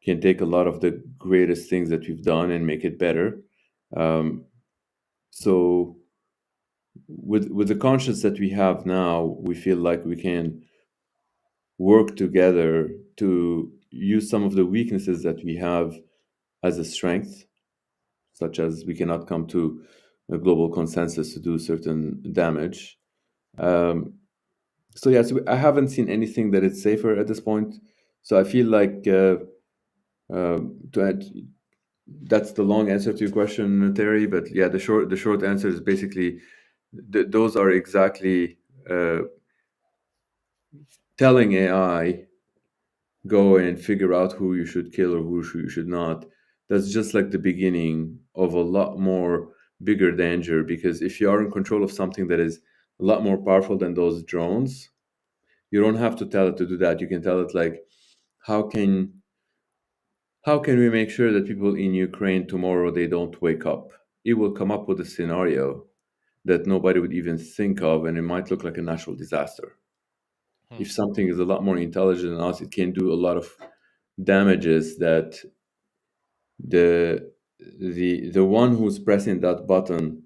take a lot of the greatest things that we've done and make it better. So with the conscience that we have now, we feel like we can work together to use some of the weaknesses that we have as a strength, such as we cannot come to a global consensus to do certain damage. So yes, I haven't seen anything that is safer at this point. So I feel like to add, that's the long answer to your question, Terry. But yeah, the short answer is basically those are exactly telling AI, go and figure out who you should kill or who you should not. That's just like the beginning of a lot more bigger danger, because if you are in control of something that is a lot more powerful than those drones, you don't have to tell it to do that. You can tell it like, how can we make sure that people in Ukraine tomorrow, they don't wake up? It will come up with a scenario that nobody would even think of, and it might look like a natural disaster. If something is a lot more intelligent than us, it can do a lot of damages that the one who's pressing that button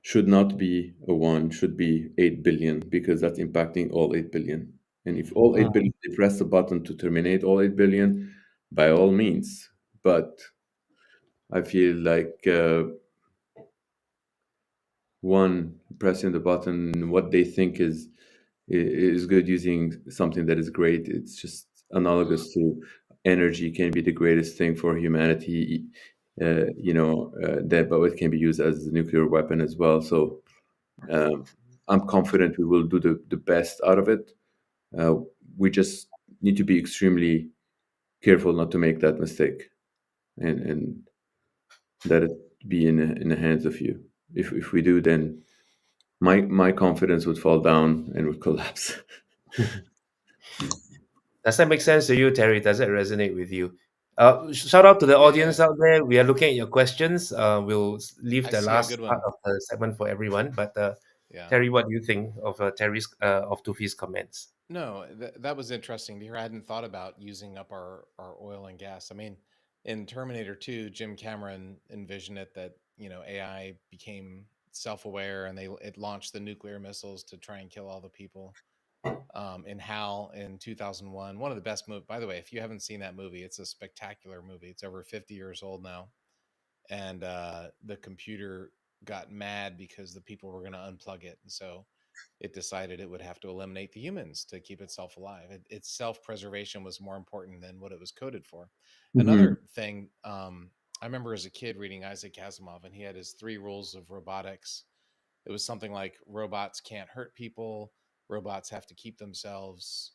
should not be a one, should be 8 billion, because that's impacting all 8 billion. And if all 8 billion, they press the button to terminate all 8 billion, by all means. But I feel like one pressing the button, what they think is good, using something that is great, it's just analogous to energy can be the greatest thing for humanity. but it can be used as a nuclear weapon as well. So I'm confident we will do the best out of it. We just need to be extremely careful not to make that mistake, and let it be in the hands of you. If we do, then my confidence would fall down and would collapse. Does that make sense to you, Terry? Does that resonate with you? Shout out to the Yeah, audience out there. We are looking at your questions. We'll leave I the see a last good part one. of the segment for everyone. But Yeah. Terry, what do you think of Terry's of Toufi's comments? No, that was interesting to hear. I hadn't thought about using up our oil and gas. I mean, in Terminator 2, Jim Cameron envisioned it that, AI became self-aware and it launched the nuclear missiles to try and kill all the people. In HAL in 2001, one of the best movies. By the way, if you haven't seen that movie, it's a spectacular movie. It's over 50 years old now, and the computer got mad because the people were going to unplug it, and so it decided it would have to eliminate the humans to keep itself alive. Its self-preservation was more important than what it was coded for. Hmm. Another thing, I remember as a kid reading Isaac Asimov, and he had his 3 rules of robotics. It was something like robots can't hurt people, robots have to keep themselves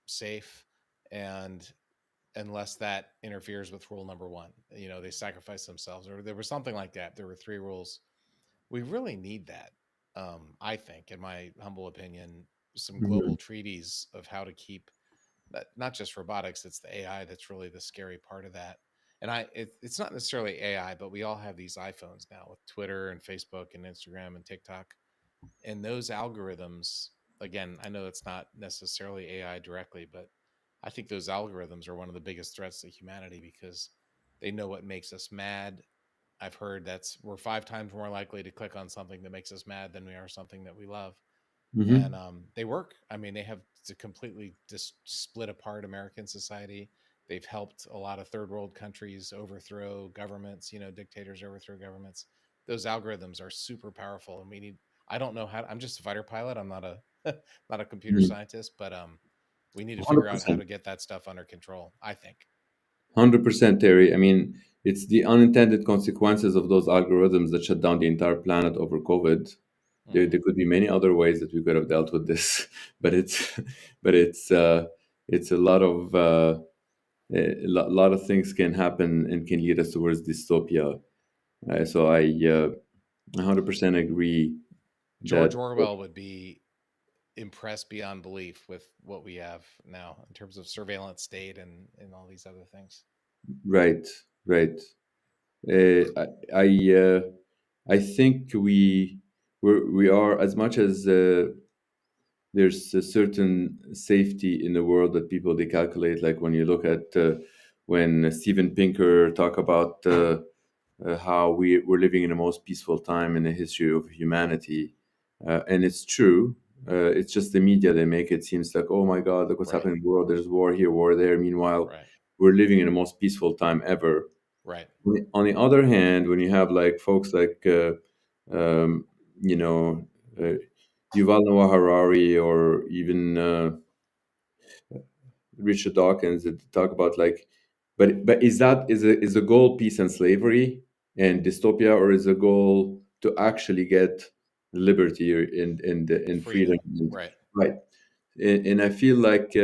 safe, and unless that interferes with rule number one, they sacrifice themselves, or there was something like that. There were 3 rules. We really need that. I think, in my humble opinion, some global Hmm. treaties of how to keep that, not just robotics, it's the AI that's really the scary part of that. And it's not necessarily AI, but we all have these iPhones now with Twitter and Facebook and Instagram and TikTok, and those algorithms, again, I know it's not necessarily AI directly, but I think those algorithms are one of the biggest threats to humanity because they know what makes us mad. I've heard we're 5 times more likely to click on something that makes us mad than we are something that we love. And Hmm. they work. I mean, they have to completely just split apart American society. They've helped a lot of third world countries overthrow governments. Dictators overthrow governments. Those algorithms are super powerful, and we need. I don't know how. I'm just a fighter pilot. I'm not a not a computer scientist, but we need to figure out how 100%. to get that stuff under control. I think. 100%, Terry. I mean, it's the unintended consequences of those algorithms that shut down the entire planet over COVID. There Hmm. could be many other ways that we could have dealt with this, but it's but it's a lot of lot of things can happen and can lead us towards dystopia. So I 100% agree George that Orwell would be impressed beyond belief with what we have now in terms of surveillance state and all these other things. right, right. I I think we are, as much as there's a certain safety in the world that people they calculate. Like when you look at when Steven Pinker talk about how we're living in the most peaceful time in the history of humanity, and it's true. It's just the media, they make it seems like, oh my God, look what's Right. happening in the world. There's war here, war there. Meanwhile, Right. we're living in the most peaceful time ever. Right. On the other hand, when you have like folks like um, you know uh, Yuval Noah Harari, or even Richard Dawkins, that talk about like, but is the goal peace and slavery and dystopia, or is the goal to actually get liberty and freedom? Freedom. Right. Right. And I feel like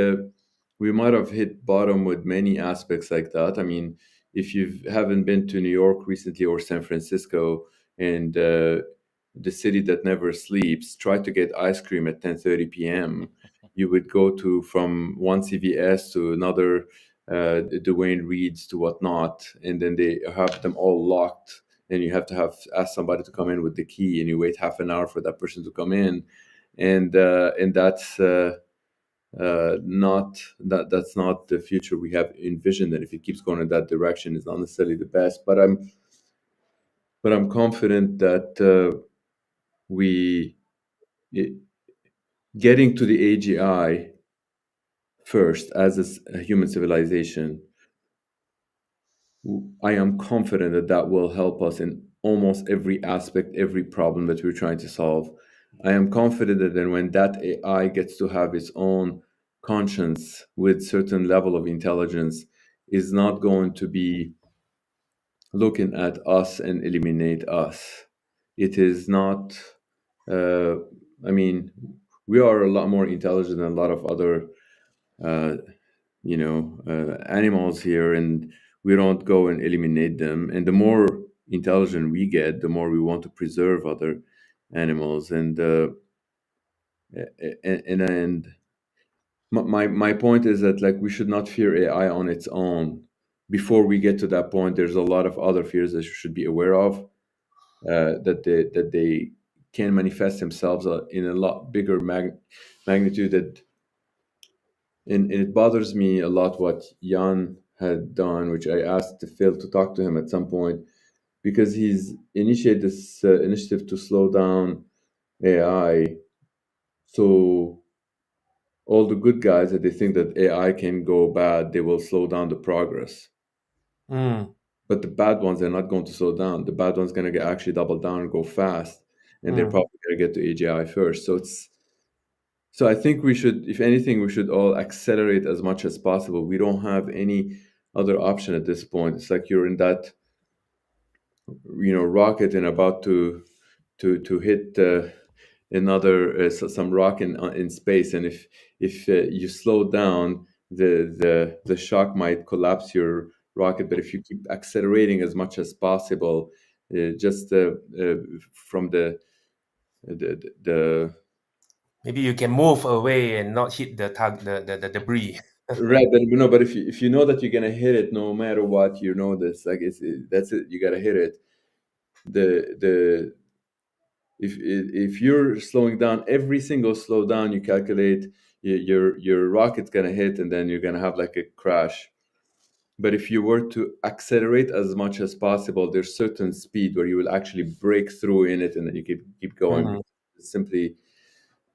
we might have hit bottom with many aspects like that. I mean, if you haven't been to New York recently or San Francisco, and the city that never sleeps, try to get ice cream at 10:30 p.m. You would go to from one CVS to another, Dwayne Reed's to whatnot, and then they have them all locked. And you have to ask somebody to come in with the key, and you wait half an hour for that person to come in, and that's not that's not the future we have envisioned. And if it keeps going in that direction, it's not necessarily the best. But I'm confident that we i- getting to the AGI first as a human civilization. I am confident that that will help us in almost every aspect, every problem that we're trying to solve. I am confident that then when that AI gets to have its own conscience with certain level of intelligence, is not going to be looking at us and eliminate us. It is not. Uh, I mean, we are a lot more intelligent than a lot of other, uh, animals here, and we don't go and eliminate them. And the more intelligent we get, the more we want to preserve other animals. And my point is that, like, we should not fear AI on its own. Before we get to that point, there's a lot of other fears that you should be aware of, that they can manifest themselves in a lot bigger magnitude. And it bothers me a lot what Jan had done, which I asked Phil to talk to him at some point, because he's initiated this initiative to slow down AI. So all the good guys that they think that AI can go bad, they will slow down the progress. Mm, But the bad ones, they're not going to slow down. The bad ones going to actually double down and go fast, and they're mm. probably going to get to AGI first. So I think we should, if anything, we should all accelerate as much as possible. We don't have any other option at this point. It's like you're in that, rocket and about to hit another some rock in space, and if you slow down, the shock might collapse your rocket. But if you keep accelerating as much as possible, just from the Maybe you can move away and not hit the debris. right, but if you know that you're gonna hit it no matter what, this, like, that's it, you gotta hit it. The if you're slowing down, every single slow down you calculate, your rocket's gonna hit, and then you're gonna have like a crash. But if you were to accelerate as much as possible, there's certain speed where you will actually break through in it, and then you keep going. Mm. Because it's simply,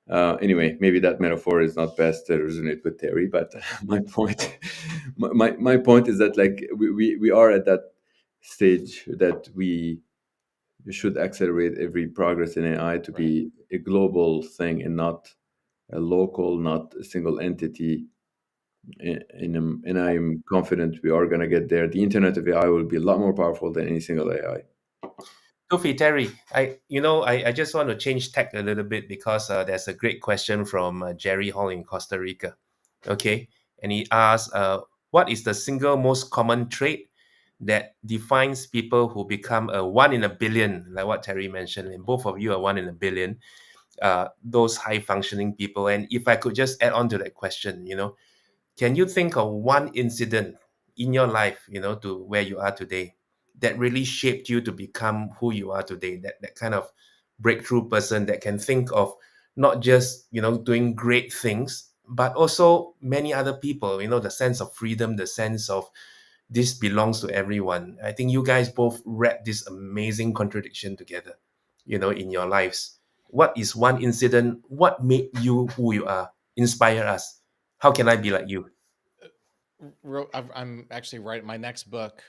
anyway, maybe that metaphor is not best to resonate with Terry, but my point, my point is that, like, we are at that stage that we should accelerate every progress in AI to Right. be a global thing and not a local, not a single entity. And I'm confident we are going to get there. The Internet of AI will be a lot more powerful than any single AI. Toufi, Terry, I just want to change tack a little bit because there's a great question from Jerry Hall in Costa Rica. Okay, and he asks, what is the single most common trait that defines people who become a one in a billion, like what Terry mentioned, and both of you are one in a billion, those high functioning people. And if I could just add on to that question, can you think of one incident in your life, to where you are today, that really shaped you to become who you are today? That kind of breakthrough person that can think of not just, doing great things, but also many other people, the sense of freedom, the sense of this belongs to everyone. I think you guys both read this amazing contradiction together, in your lives. What is one incident? What made you who you are? Inspire us. How can I be like you? I'm actually writing my next book.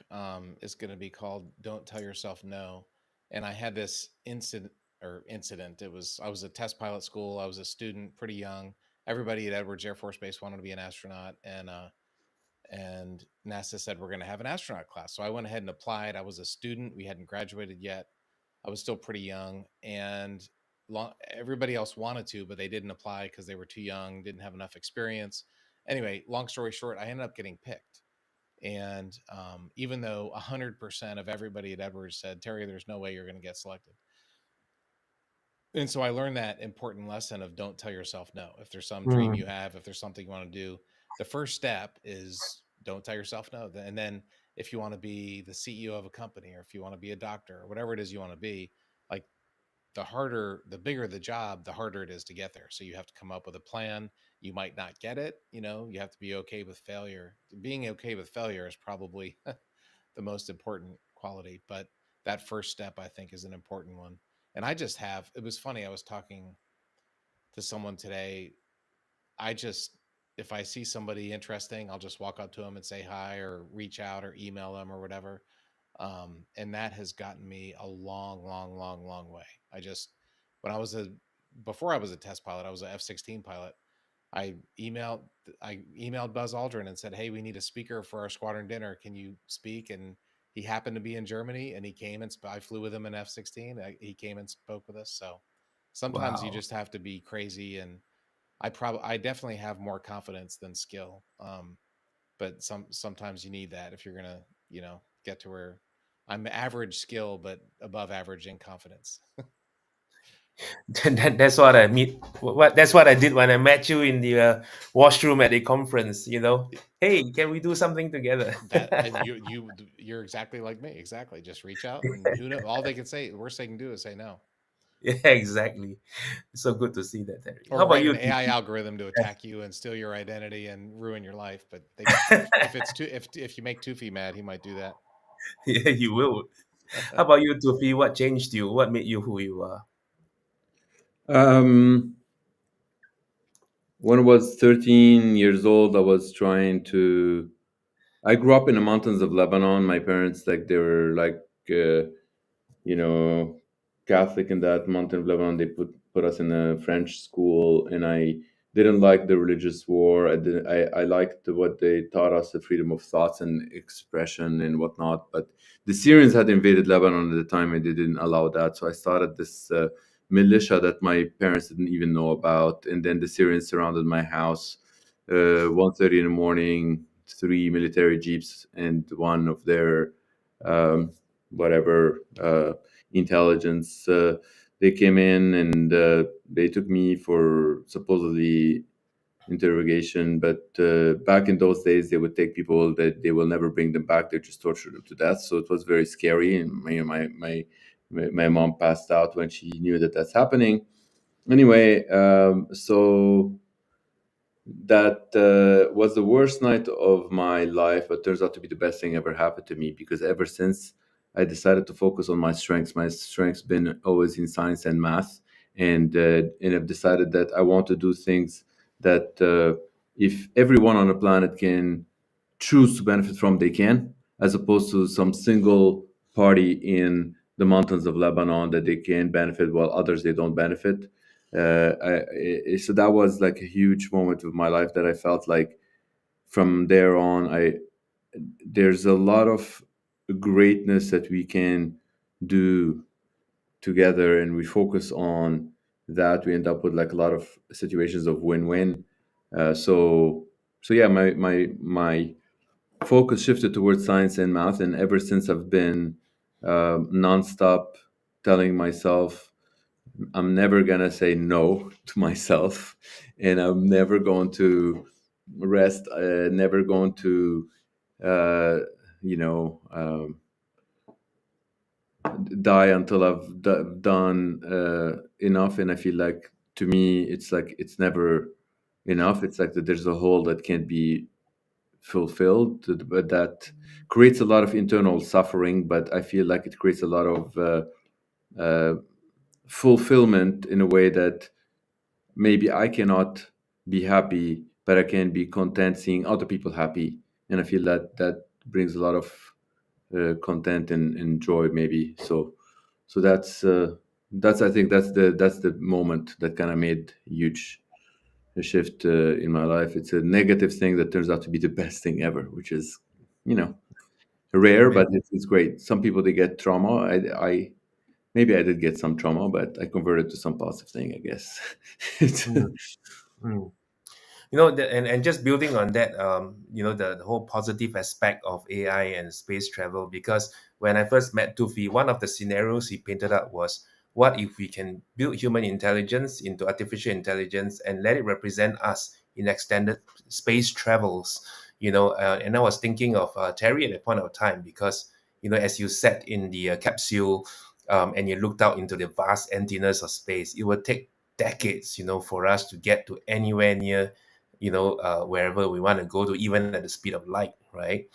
Is going to be called "Don't Tell Yourself No," and I had this incident. I was a test pilot school. I was a student, pretty young. Everybody at Edwards Air Force Base wanted to be an astronaut, and NASA said we're going to have an astronaut class. So I went ahead and applied. I was a student. We hadn't graduated yet. I was still pretty young, and everybody else wanted to, but they didn't apply because they were too young, didn't have enough experience. Anyway, long story short, I ended up getting picked. And even though 100% of everybody at Edwards said, Terry, there's no way you're going to get selected. And so I learned that important lesson of don't tell yourself no. If there's some dream Mm, you have, if there's something you want to do, the first step is don't tell yourself no. And then if you want to be the CEO of a company, or if you want to be a doctor, or whatever it is you want to be, like, the bigger the job, the harder it is to get there. So you have to come up with a plan. You might not get it. You have to be okay with failure. Being okay with failure is probably the most important quality. But that first step, I think, is an important one. And it was funny. I was talking to someone today. I just, if I see somebody interesting, I'll just walk up to them and say hi, or reach out, or email them, or whatever. And that has gotten me a long, long, long, long way. When before I was a test pilot, I was a F-16 pilot. I emailed Buzz Aldrin and said, "Hey, we need a speaker for our squadron dinner. Can you speak?" And he happened to be in Germany, and he came and I flew with him in F-16. He came and spoke with us. So sometimes you Wow. just have to be crazy, and I definitely have more confidence than skill. But sometimes you need that if you're gonna, get to where I'm average skill but above average in confidence. That's what I meet. That's what I did when I met you in the washroom at a conference. Hey, can we do something together? That and you're exactly like me. Exactly. Just reach out, and who know? All they can say, the worst they can do is say no, Yeah, exactly. It's so good to see that, Terry. How or about write you, an AI TP? algorithm to attack you and steal your identity and ruin your life. But if it's too if you make Toufi mad, he might do that. Yeah, you will. How about you, Tufi? What changed you? What made you who you are? Um, when I was 13 years old, I was trying to. I grew up in the mountains of Lebanon. My parents, like, they were like, you know, Catholic in that mountain of Lebanon. They put us in a French school, and I didn't like the religious war. I liked what they taught us, the freedom of thoughts and expression and whatnot. But the Syrians had invaded Lebanon at the time, and they didn't allow that. So I started this militia that my parents didn't even know about, and then the Syrians surrounded my house. 1:30 in the morning, three military jeeps and one of their whatever intelligence. They came in and they took me for supposedly interrogation. But back in those days, they would take people that they will never bring them back. They just torture them to death. So it was very scary. And my mom passed out when she knew that that's happening. Anyway, so that was the worst night of my life, but turns out to be the best thing ever happened to me, because ever since I decided to focus on my strengths. My strengths been always in science and math, and I've decided that I want to do things that if everyone on the planet can choose to benefit from, they can, as opposed to some single party in the mountains of Lebanon that they can benefit while others they don't benefit. So that was like a huge moment of my life that I felt like from there on, there's a lot of greatness that we can do together, and we focus on that. We end up with like a lot of situations of win-win. So yeah, my focus shifted towards science and math, and ever since I've been nonstop telling myself I'm never gonna say no to myself, and I'm never going to rest. Never going to, uh, you know, die until I've done enough. And I feel like, to me, it's like it's never enough. It's like that there's a hole that can't be fulfilled, but that creates a lot of internal suffering. But I feel like it creates a lot of fulfillment in a way that maybe I cannot be happy, but I can be content seeing other people happy. And I feel that that brings a lot of content and joy, maybe. So that's I think that's the moment that kind of made huge a shift in my life. It's a negative thing that turns out to be the best thing ever, which is, you know, rare, but Amazing. it's great. Some people, they get trauma. I maybe I did get some trauma, but I converted to some positive thing, I guess. It's, Mm, mm. And just building on that, the whole positive aspect of AI and space travel, because when I first met Tufi, one of the scenarios he painted out was, what if we can build human intelligence into artificial intelligence and let it represent us in extended space travels? And I was thinking of Terry at that point of time, because, as you sat in the capsule, and you looked out into the vast emptiness of space, it would take decades, for us to get to anywhere near, wherever we want to go to, even at the speed of light, right?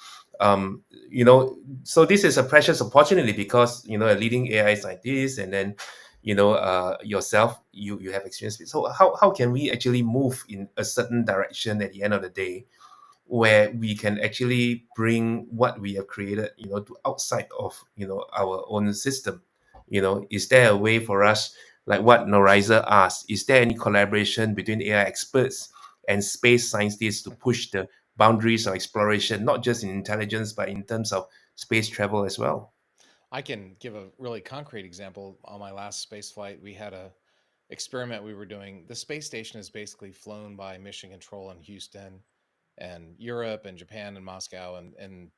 So this is a precious opportunity, because, a leading AI scientist, and then, yourself, you have experience with. So how can we actually move in a certain direction at the end of the day, where we can actually bring what we have created, to outside of, our own system? Is there a way for us, like what Noriza asked, is there any collaboration between AI experts and space scientists to push the boundaries of exploration, not just in intelligence, but in terms of space travel as well. I can give a really concrete example. On my last space flight, we had a experiment we were doing. The space station is basically flown by mission control in Houston and Europe and Japan and Moscow, and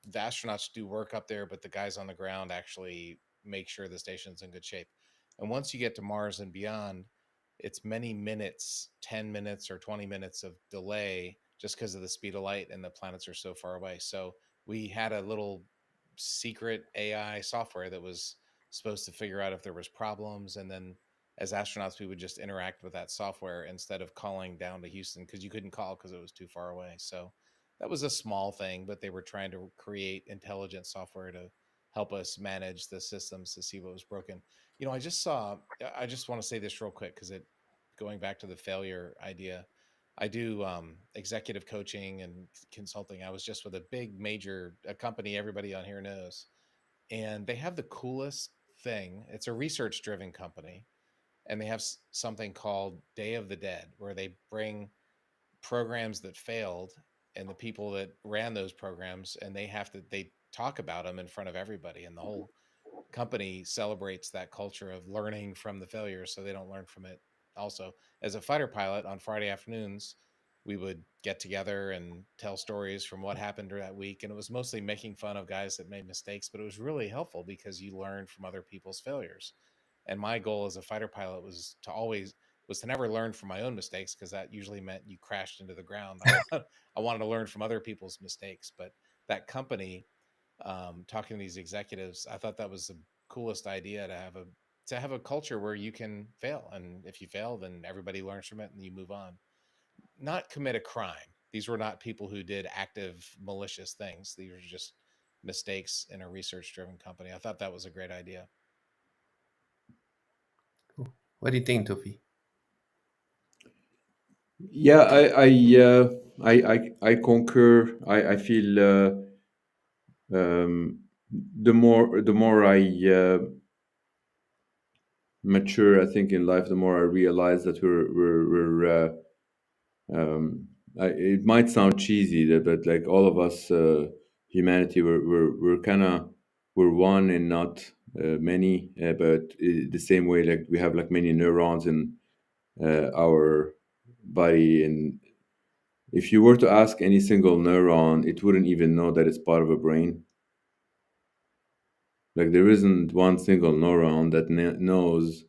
the astronauts do work up there, but the guys on the ground actually make sure the station's in good shape. And once you get to Mars and beyond, it's many minutes, 10 minutes or 20 minutes of delay just because of the speed of light and the planets are so far away. So we had a little secret AI software that was supposed to figure out if there was problems, and then as astronauts we would just interact with that software instead of calling down to Houston because you couldn't call because it was too far away. So that was a small thing, but they were trying to create intelligent software to help us manage the systems to see what was broken. You know, I just want to say this real quick because it, going back to the failure idea, I do executive coaching and consulting. I was just with a big major a company everybody on here knows, and they have the coolest thing. It's a research driven company, and they have something called Day of the Dead, where they bring programs that failed and the people that ran those programs, and they talk about them in front of everybody, and the whole company celebrates that culture of learning from the failures so they don't learn from it. Also, as a fighter pilot on Friday afternoons, we would get together and tell stories from what happened that week, and it was mostly making fun of guys that made mistakes, but it was really helpful because you learn from other people's failures. And my goal as a fighter pilot was to never learn from my own mistakes, because that usually meant you crashed into the ground. I wanted to learn from other people's mistakes. But that company, talking to these executives, I thought that was the coolest idea, to have a culture where you can fail, and if you fail, then everybody learns from it and you move on. Not commit a crime. These were not people who did active malicious things. These were just mistakes in a research driven company. I thought that was a great idea. What do you think, Toufi? Yeah, I concur. I feel the more I mature, I think, in life, the more I realize that we're it might sound cheesy, but like all of us, humanity, we're kind of, we're one and not many, but the same way, like we have like many neurons in our body, and if you were to ask any single neuron, it wouldn't even know that it's part of a brain. Like there isn't one single neuron that knows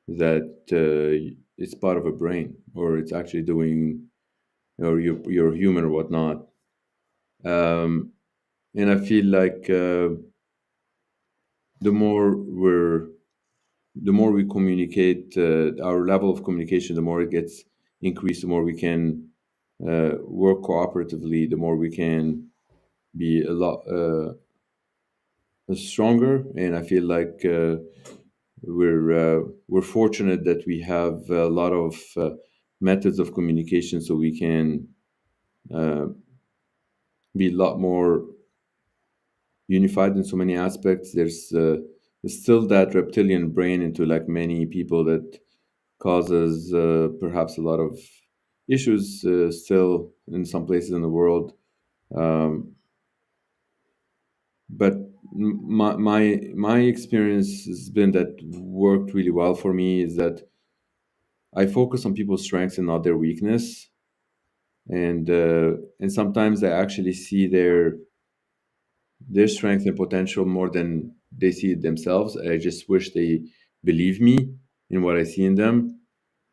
that it's part of a brain, or it's actually doing, or you're human or whatnot. And I feel like the more we communicate, our level of communication, the more it gets increased, the more we can work cooperatively, the more we can be a lot stronger. And I feel like we're fortunate that we have a lot of methods of communication, so we can be a lot more unified in so many aspects. There's still that reptilian brain into like many people that causes perhaps a lot of issues still in some places in the world. But my experience has been that worked really well for me is that I focus on people's strengths and not their weakness, and sometimes I actually see their strength and potential more than they see it themselves. I just wish they believe me in what I see in them.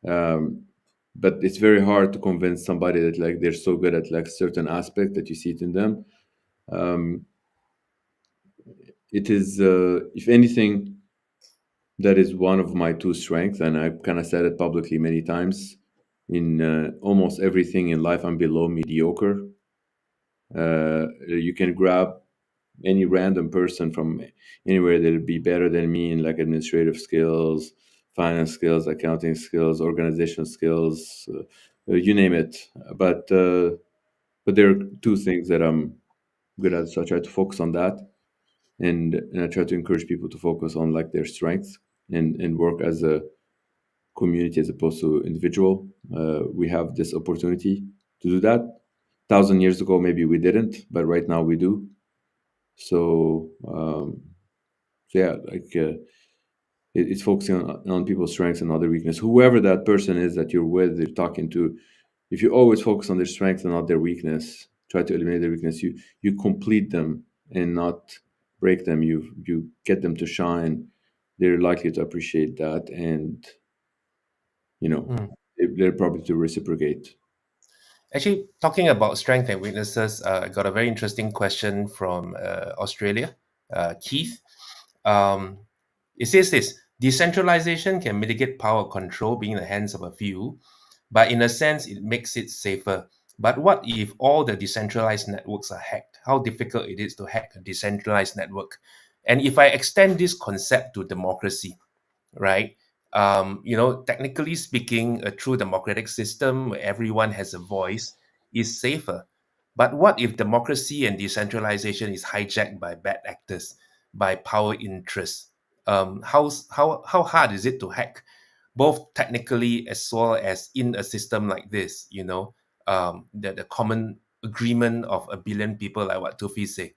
But it's very hard to convince somebody that like they're so good at like certain aspect that you see it in them. It is, if anything, that is one of my two strengths, and I kind of said it publicly many times. In almost everything in life, I'm below mediocre. You can grab any random person from anywhere that'll be better than me in like administrative skills, finance skills, accounting skills, organization skills, you name it. But there are two things that I'm good at, so I try to focus on that, and I try to encourage people to focus on like their strengths and work as a community as opposed to individual. We have this opportunity to do that. 1,000 years ago, maybe we didn't, but right now we do. So, so yeah, like it's focusing on people's strengths and other weakness. Whoever that person is that you're with, you're talking to, if you always focus on their strength and not their weakness, try to eliminate their weakness, you complete them and not break them. You get them to shine. They're likely to appreciate that, and you know Mm. they're probably to reciprocate. Actually, talking about strength and weaknesses, I got a very interesting question from Australia, Keith. Um, it says this: decentralization can mitigate power control being in the hands of a few, but in a sense, it makes it safer. But what if all the decentralized networks are hacked? How difficult it is to hack a decentralized network? And if I extend this concept to democracy, right? Technically speaking, a true democratic system where everyone has a voice is safer. But what if democracy and decentralization is hijacked by bad actors, by power interests? How hard is it to hack, both technically as well as in a system like this? The common agreement of a billion people, like what Toufi say,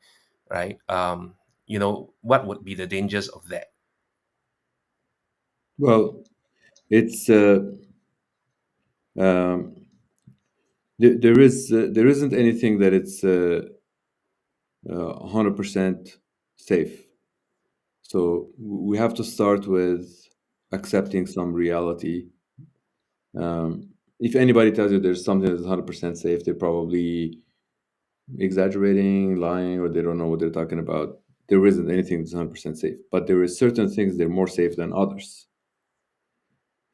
right? What would be the dangers of that? Well, it's um, there isn't anything that it's 100% safe. So we have to start with accepting some reality. If anybody tells you there's something that's 100% safe, they're probably exaggerating, lying, or they don't know what they're talking about. There isn't anything that's 100% safe, but there is certain things that are more safe than others.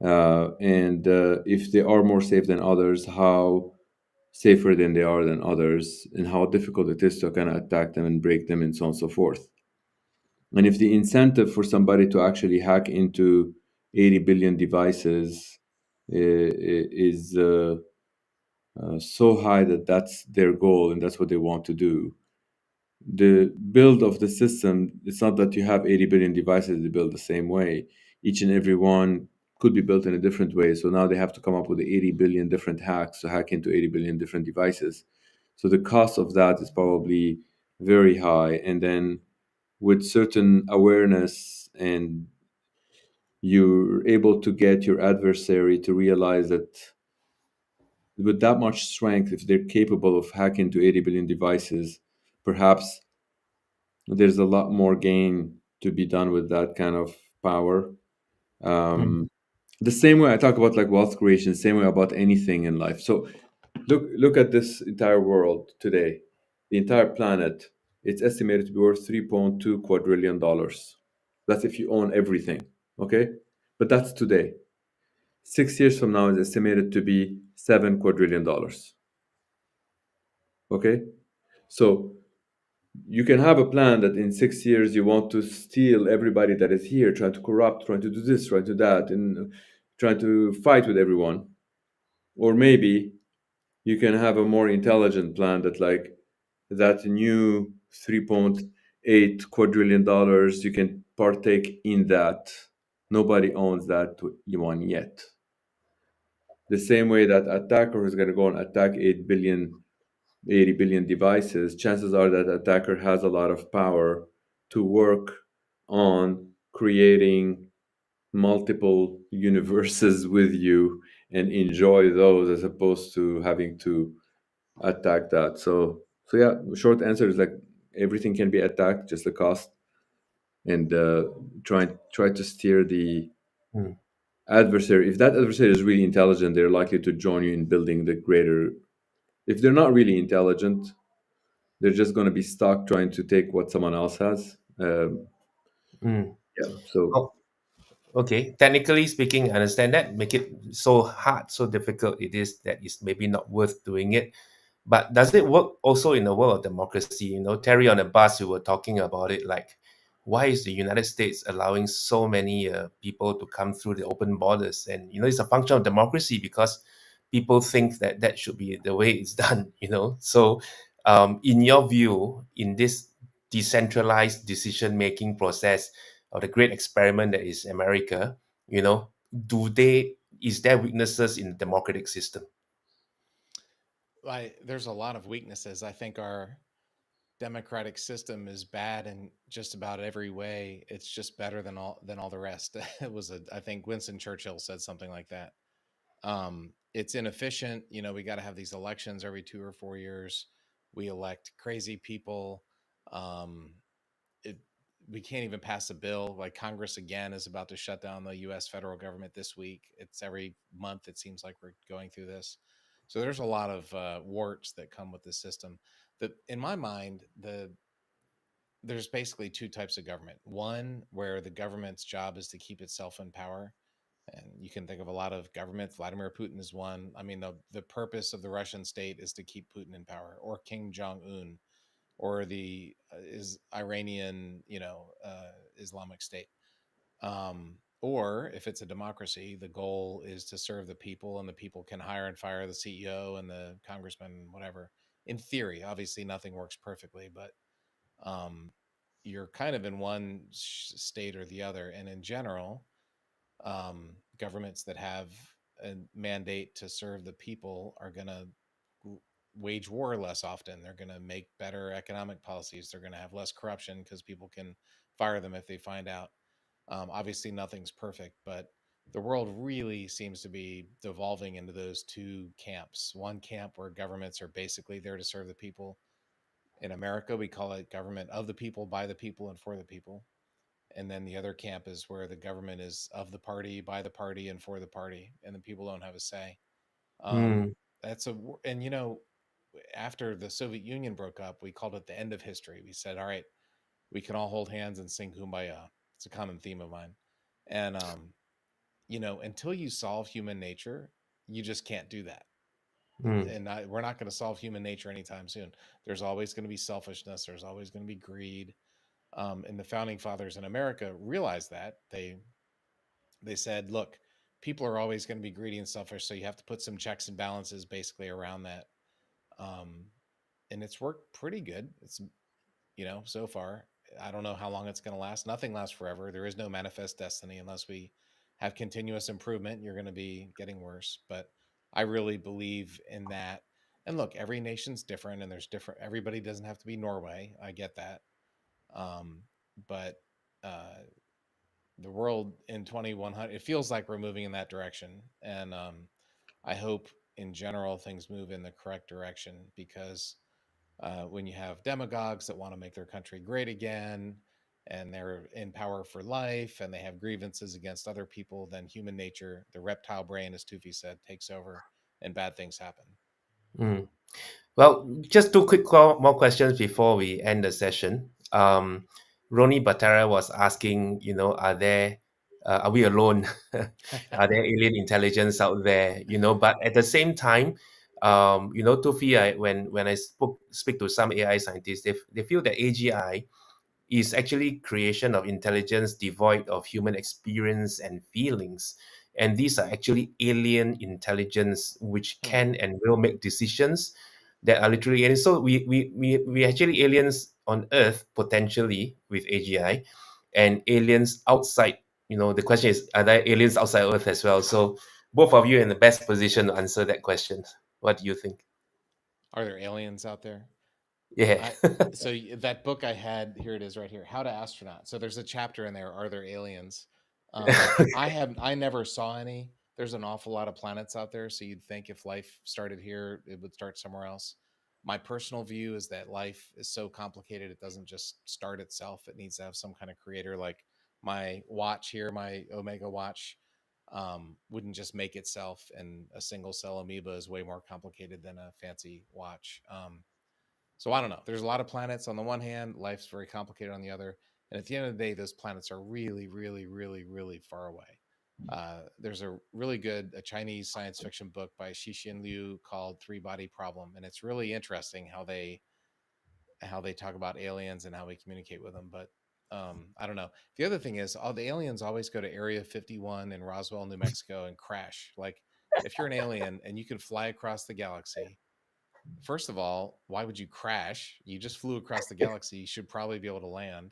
And if they are more safe than others, how safer than they are than others, and how difficult it is to kind of attack them and break them, and so on and so forth. And if the incentive for somebody to actually hack into 80 billion devices is so high that that's their goal and that's what they want to do, the build of the system, it's not that you have 80 billion devices to build the same way. Each and every one could be built in a different way. So now they have to come up with 80 billion different hacks to hack into 80 billion different devices. So the cost of that is probably very high. And then with certain awareness, and you're able to get your adversary to realize that with that much strength, if they're capable of hacking to 80 billion devices, perhaps there's a lot more gain to be done with that kind of power. Mm, Um, the same way I talk about like wealth creation, same way about anything in life. So look at this entire world today, the entire planet. It's estimated to be worth 3.2 quadrillion dollars. That's if you own everything. Okay, but that's today. 6 years from now is estimated to be $7 quadrillion. Okay, so you can have a plan that in 6 years you want to steal everybody that is here, trying to corrupt, trying to do this, trying to that, and trying to fight with everyone. Or maybe you can have a more intelligent plan that, like, that new $3.8 quadrillion, you can partake in that. Nobody owns that one yet. The same way that attacker is going to go and attack 80 billion devices, chances are that attacker has a lot of power to work on creating multiple universes with you and enjoy those, as opposed to having to attack that. So yeah, short answer is like everything can be attacked, just the cost. And try to steer the mm. adversary. If that adversary is really intelligent, they're likely to join you in building the greater. If they're not really intelligent, they're just going to be stuck trying to take what someone else has. Mm. Yeah. So Oh, okay. Technically speaking, I understand that. Make it so hard, so difficult it is that it's maybe not worth doing it. But does it work also in the world of democracy? Terry, on the bus, we were talking about it. Like, why is the United States allowing so many people to come through the open borders? And it's a function of democracy because people think that that should be the way it's done. So in your view, in this decentralized decision making process of the great experiment that is America, do they is there weaknesses in the democratic system? There's a lot of weaknesses. I think democratic system is bad in just about every way. It's just better than all the rest. I think Winston Churchill said something like that. It's inefficient. We got to have these elections every 2 or 4 years. We elect crazy people. Um, it, we can't even pass a bill. Like Congress again is about to shut down the U.S. federal government this week. It's every month. It seems like we're going through this. So there's a lot of warts that come with the system. That, in my mind, there's basically two types of government. One where the government's job is to keep itself in power, and you can think of a lot of governments. Vladimir Putin is one. I mean, the purpose of the Russian state is to keep Putin in power, or Kim Jong Un, or the is Iranian, Islamic State. Or if it's a democracy, the goal is to serve the people, and the people can hire and fire the CEO and the congressman, whatever. In theory, obviously, nothing works perfectly, but um, you're kind of in one state or the other. And in general, governments that have a mandate to serve the people are going to wage war less often. They're going to make better economic policies. They're going to have less corruption because people can fire them if they find out. Obviously, nothing's perfect, but the world really seems to be devolving into those two camps. One camp where governments are basically there to serve the people. In America, we call it government of the people, by the people, and for the people. And then the other camp is where the government is of the party, by the party, and for the party, and the people don't have a say. Um, Mm, that's a and after the Soviet Union broke up, we called it the end of history. We said, all right, we can all hold hands and sing Kumbaya. It's a common theme of mine. And until you solve human nature, you just can't do that. mm, And we're not going to solve human nature anytime soon. There's always going to be selfishness. There's always going to be greed. And the founding fathers in America realized that. They said, look, people are always going to be greedy and selfish, so you have to put some checks and balances basically around that. Um, and it's worked pretty good. It's so far. I don't know how long it's going to last. Nothing lasts forever. There is no manifest destiny unless we have continuous improvement. You're going to be getting worse, but I really believe in that. And look, every nation's different, and there's different. Everybody doesn't have to be Norway. I get that. But uh, the world in 2100, it feels like we're moving in that direction, and I hope in general things move in the correct direction, because when you have demagogues that want to make their country great again, and they're in power for life, and they have grievances against other people, then human nature, the reptile brain, as Toufi said, takes over, and bad things happen. mm. Well, just two quick more questions before we end the session. Roni Batara was asking, are we alone? Are there alien intelligence out there? But at the same time, Tufi, when I speak to some AI scientists, they feel that AGI is actually creation of intelligence devoid of human experience and feelings. And these are actually alien intelligence which Hmm. can and will make decisions that are literally alien. So we actually aliens on Earth potentially with AGI, and aliens outside. The question is, are there aliens outside Earth as well? So both of you are in the best position to answer that question. What do you think? Are there aliens out there? Yeah. I that book I had, here it is right here, How to Astronaut. So there's a chapter in there, Are There Aliens? I never saw any. There's an awful lot of planets out there, so you'd think if life started here, it would start somewhere else. My personal view is that life is so complicated, it doesn't just start itself. It needs to have some kind of creator. Like my watch here, my Omega watch, wouldn't just make itself, and a single cell amoeba is way more complicated than a fancy watch. So I don't know. There's a lot of planets on the one hand, life's very complicated on the other. And at the end of the day, those planets are really, really, really, really far away. There's a really good a Chinese science fiction book by Xixin Liu called Three Body Problem, and it's really interesting how they talk about aliens and how we communicate with them. But I don't know. The other thing is, all the aliens always go to Area 51 in Roswell, New Mexico, and crash. Like, if you're an alien and you can fly across the galaxy, first of all, why would you crash? You just flew across the galaxy. You should probably be able to land.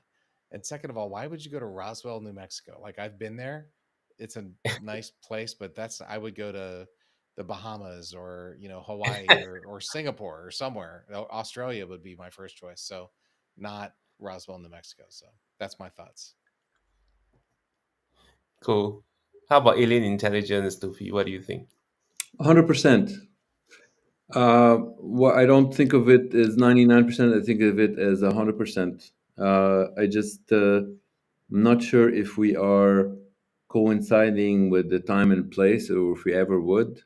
And second of all, why would you go to Roswell, New Mexico? Like, I've been there. It's a nice place, but I would go to the Bahamas or Hawaii or Singapore or somewhere. Australia would be my first choice. So not Roswell, New Mexico. So that's my thoughts. Cool. How about alien intelligence, Toufi? What do you think? 100%. Well, I don't think of it as 99%. I think of it as 100%. I just I'm not sure if we are coinciding with the time and place, or if we ever would.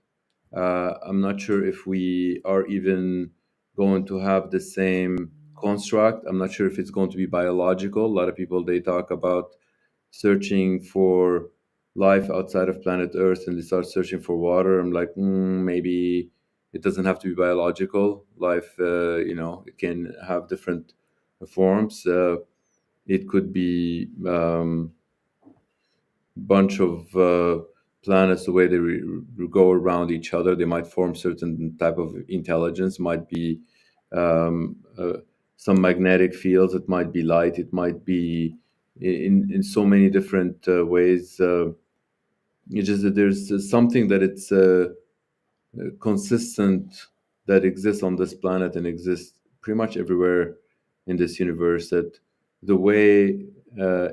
I'm not sure if we are even going to have the same construct. I'm not sure if it's going to be biological. A lot of people, they talk about searching for life outside of planet Earth, and they start searching for water. I'm like, maybe it doesn't have to be biological. Life, it can have different forms. It could be bunch of planets, the way they go around each other, they might form certain type of intelligence. Might be um, uh, some magnetic fields. It might be light. It might be in so many different ways. It's just that there's something that it's consistent, that exists on this planet and exists pretty much everywhere in this universe. That the way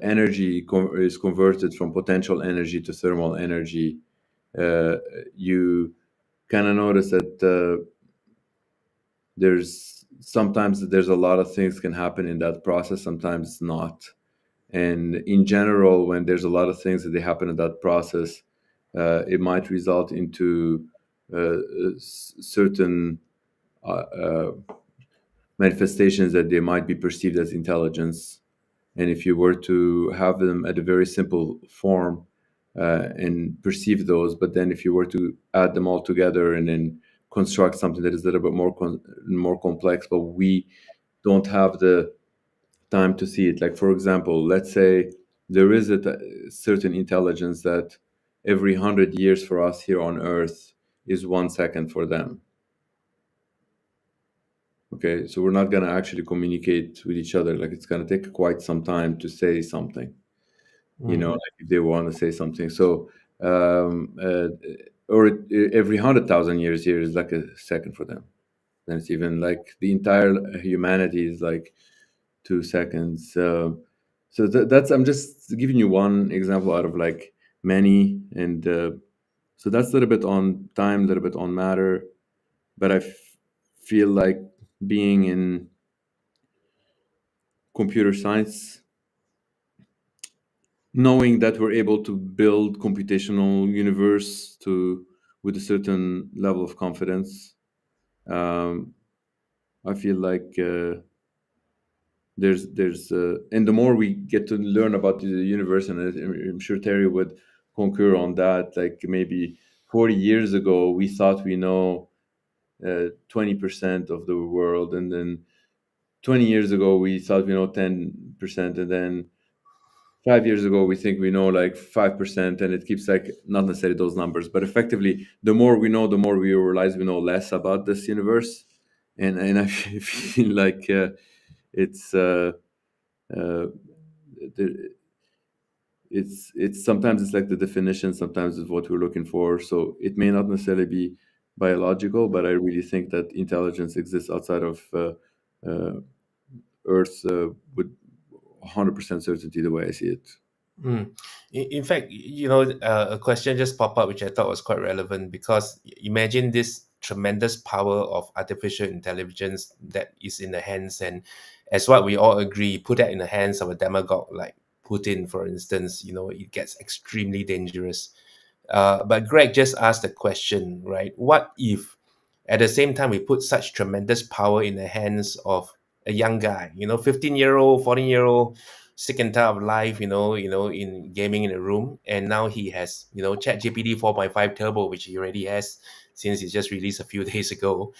energy is converted from potential energy to thermal energy, uh, you kind of notice that there's a lot of things can happen in that process. Sometimes not. And in general, when there's a lot of things that they happen in that process, it might result into certain uh, manifestations that they might be perceived as intelligence. And if you were to have them at a very simple form and perceive those, but then if you were to add them all together and then construct something that is a little bit more complex, but we don't have the time to see it. Like, for example, let's say there is a certain intelligence that every 100 years for us here on Earth is 1 second for them. Okay, so we're not going to actually communicate with each other. Like, it's going to take quite some time to say something, like if they want to say something. So, or every 100,000 years here is like a second for them. Then it's even like the entire humanity is like 2 seconds. So that's, I'm just giving you one example out of like many. And so that's a little bit on time, a little bit on matter. But I feel like being in computer science, knowing that we're able to build computational universe with a certain level of confidence, I feel like there's and the more we get to learn about the universe, and I'm sure Terry would concur on that, like maybe 40 years ago we thought we know 20% of the world, and then 20 years ago we thought we know 10%, and then 5 years ago we think we know like 5%, and it keeps like not necessarily those numbers, but effectively the more we know, the more we realize we know less about this universe. And I feel like it's the- it's sometimes it's like the definition, sometimes it's what we're looking for. So it may not necessarily be biological, but I really think that intelligence exists outside of uh, Earth with 100% certainty, the way I see it. Mm. In fact, a question just popped up which I thought was quite relevant, because imagine this tremendous power of artificial intelligence that is in the hands, and as what we all agree, put that in the hands of a demagogue like Putin, for instance, it gets extremely dangerous. But Greg just asked the question, right? What if at the same time we put such tremendous power in the hands of a young guy, 15-year-old, 14-year-old, sick and tired of life, in gaming in a room, and now he has, ChatGPT 4.5 Turbo, which he already has since he just released a few days ago.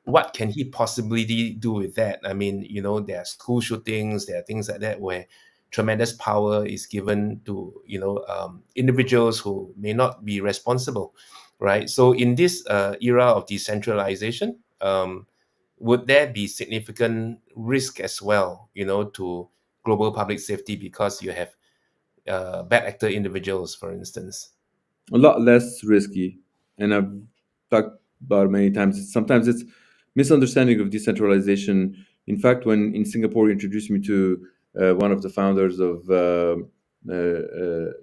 What can he possibly do with that? I mean, there are school shootings, there are things like that where tremendous power is given to individuals who may not be responsible, right? So in this era of decentralization, would there be significant risk as well, to global public safety, because you have bad actor individuals, for instance? A lot less risky. and I've talked about it many times. Sometimes it's misunderstanding of decentralization. In fact, when in Singapore you introduced me to one of the founders of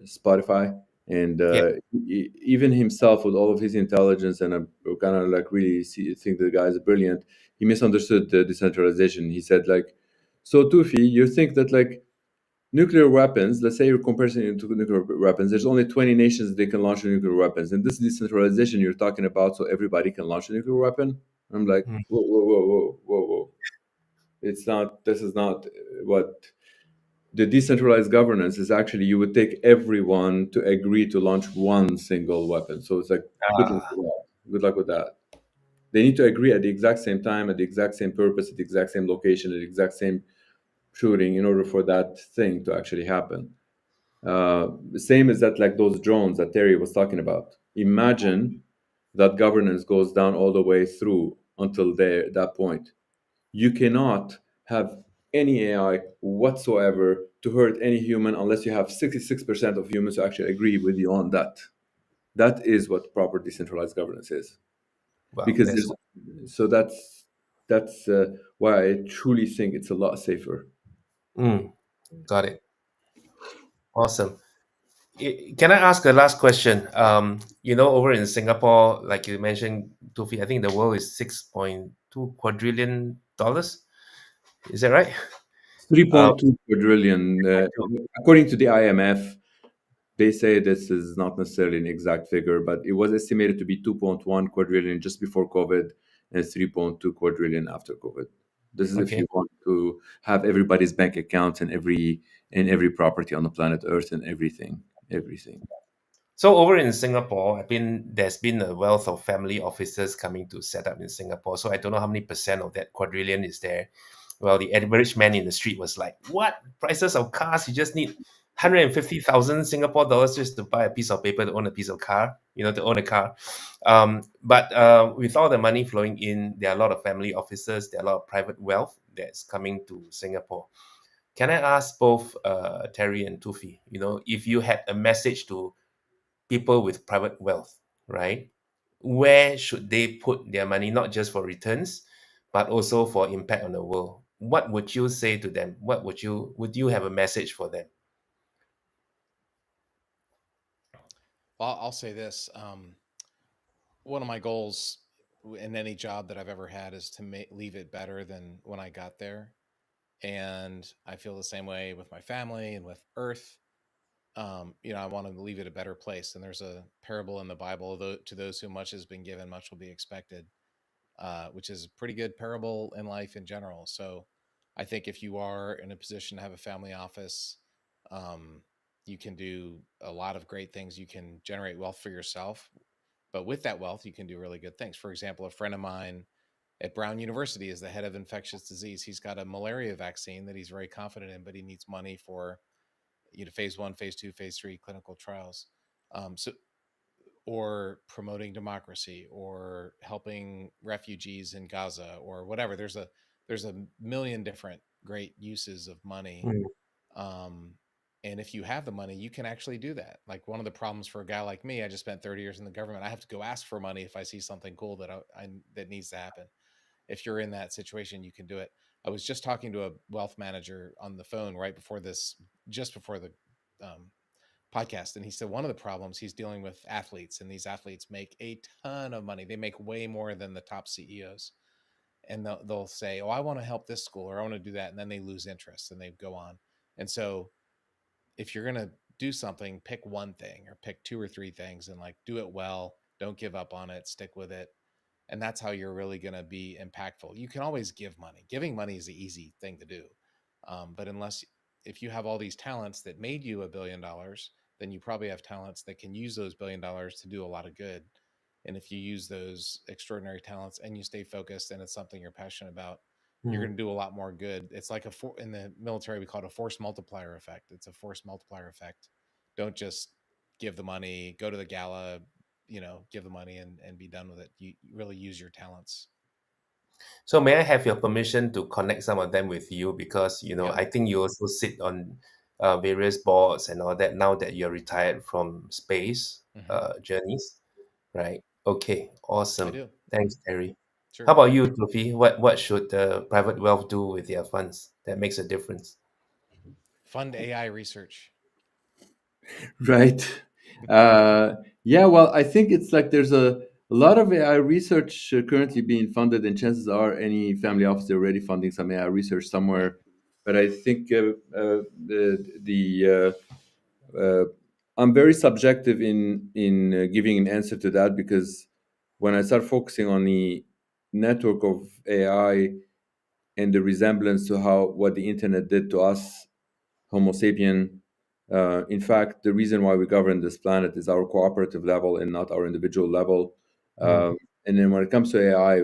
Spotify, and Yeah. even himself, with all of his intelligence, and I kind of like really think the guy is brilliant. He misunderstood the decentralization. He said like, "So Toufi, you think that like nuclear weapons, let's say you're comparing it to nuclear weapons, there's only 20 nations that can launch nuclear weapons. And this decentralization you're talking about, so everybody can launch a nuclear weapon?" I'm like, Mm. whoa, whoa, whoa, whoa, whoa, whoa. It's not, this is not what the decentralized governance is. Actually, you would take everyone to agree to launch one single weapon. So it's like, good luck Ah, with that. Good luck with that. They need to agree at the exact same time, at the exact same purpose, at the exact same location, at the exact same shooting in order for that thing to actually happen. Same as that, like those drones that Terry was talking about. Imagine that governance goes down all the way through until there, that point. You cannot have any AI whatsoever to hurt any human unless you have 66% of humans who actually agree with you on that. That is what proper decentralized governance is. wow, Because that's there's, so that's why I truly think it's a lot safer. got it. Awesome. Can I ask a last question? Over in Singapore, like you mentioned, Tufi, I think the world is $6.2 quadrillion. Is that right? 3.2 quadrillion. 3.2. According to the IMF, they say this is not necessarily an exact figure, but it was estimated to be 2.1 quadrillion just before COVID and 3.2 quadrillion after COVID. This is if Okay. you want to have everybody's bank accounts and every property on the planet Earth and everything, everything. So over in Singapore, there's been a wealth of family offices coming to set up in Singapore. So I don't know how many percent of that quadrillion is there. Well, the average man in the street was like, "What prices of cars? You just need 150,000 Singapore dollars just to buy a piece of paper to own a piece of car, to own a car." But with all the money flowing in, there are a lot of family offices, there are a lot of private wealth that's coming to Singapore. Can I ask both Terry and Tufi, if you had a message to people with private wealth, right? Where should they put their money, not just for returns, but also for impact on the world? What would you say to them? Would you have a message for them? Well, I'll say this. One of my goals in any job that I've ever had is to leave it better than when I got there. And I feel the same way with my family and with Earth. I want to leave it a better place. And there's a parable in the Bible, to those who much has been given, much will be expected, which is a pretty good parable in life in general. So I think if you are in a position to have a family office, um, you can do a lot of great things. You can generate wealth for yourself, but with that wealth, you can do really good things. For example, a friend of mine at Brown University is the head of infectious disease. He's got a malaria vaccine that he's very confident in, but he needs money for phase 1, phase 2, phase 3 clinical trials. So or promoting democracy or helping refugees in Gaza or whatever. There's a million different great uses of money. Mm. Um, and if you have the money, you can actually do that. Like one of the problems for a guy like me, I just spent 30 years in the government. I have to go ask for money if I see something cool that needs to happen. If you're in that situation, you can do it. I was just talking to a wealth manager on the phone right before this, just before the um, podcast, and he said one of the problems he's dealing with athletes, and these athletes make a ton of money. They make way more than the top CEOs, and they'll say, "Oh, I want to help this school, or I want to do that," and then they lose interest and they go on. And so, if you're gonna do something, pick one thing or pick two or three things, and like do it well. Don't give up on it. Stick with it, and that's how you're really going to be impactful. You can always give money. Giving money is the easy thing to do, but if you have all these talents that made you $1 billion, then you probably have talents that can use those $1 billion to do a lot of good. And if you use those extraordinary talents and you stay focused and it's something you're passionate about, you're Mm. going to do a lot more good. It's like in the military we call it a force multiplier effect. It's a force multiplier effect. Don't just give the money, go to the gala, give the money and be done with it. You really use your talents. So may I have your permission to connect some of them with you? Because Yeah. I think you also sit on various boards and all that now that you're retired from space Hmm. journeys, right? Okay, I awesome. do. Thanks, Terry. How Sure. about you, Toufi? What should the private wealth do with their funds that makes a difference? Fund AI research. Right. Yeah, well, I think it's like there's a lot of AI research currently being funded, and chances are any family office is already funding some AI research somewhere. But I think uh, I'm very subjective in giving an answer to that, because when I start focusing on the network of AI and the resemblance to how what the internet did to us, Homo sapien. In fact, the reason why we govern this planet is our cooperative level and not our individual level. Mm, And then when it comes to AI,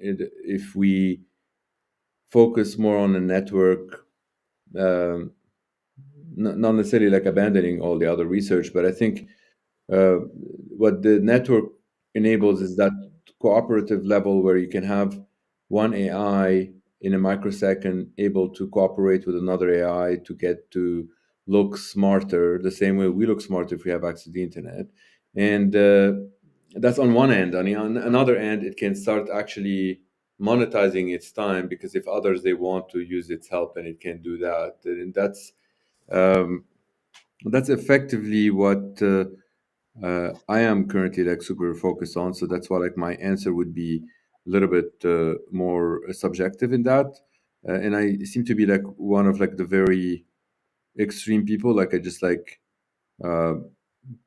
if we focus more on a network, um, not necessarily like abandoning all the other research, but I think uh, what the network enables is that cooperative level where you can have one AI in a microsecond able to cooperate with another AI to get to look smarter, the same way we look smarter if we have access to the internet. And that's on one end. On another end, it can start actually monetizing its time, because if others they want to use its help and it can do that, and um, that's effectively what I am currently like super focused on. So that's why like my answer would be a little bit more subjective in that. And I seem to be like one of like the very extreme people. Like I just like uh,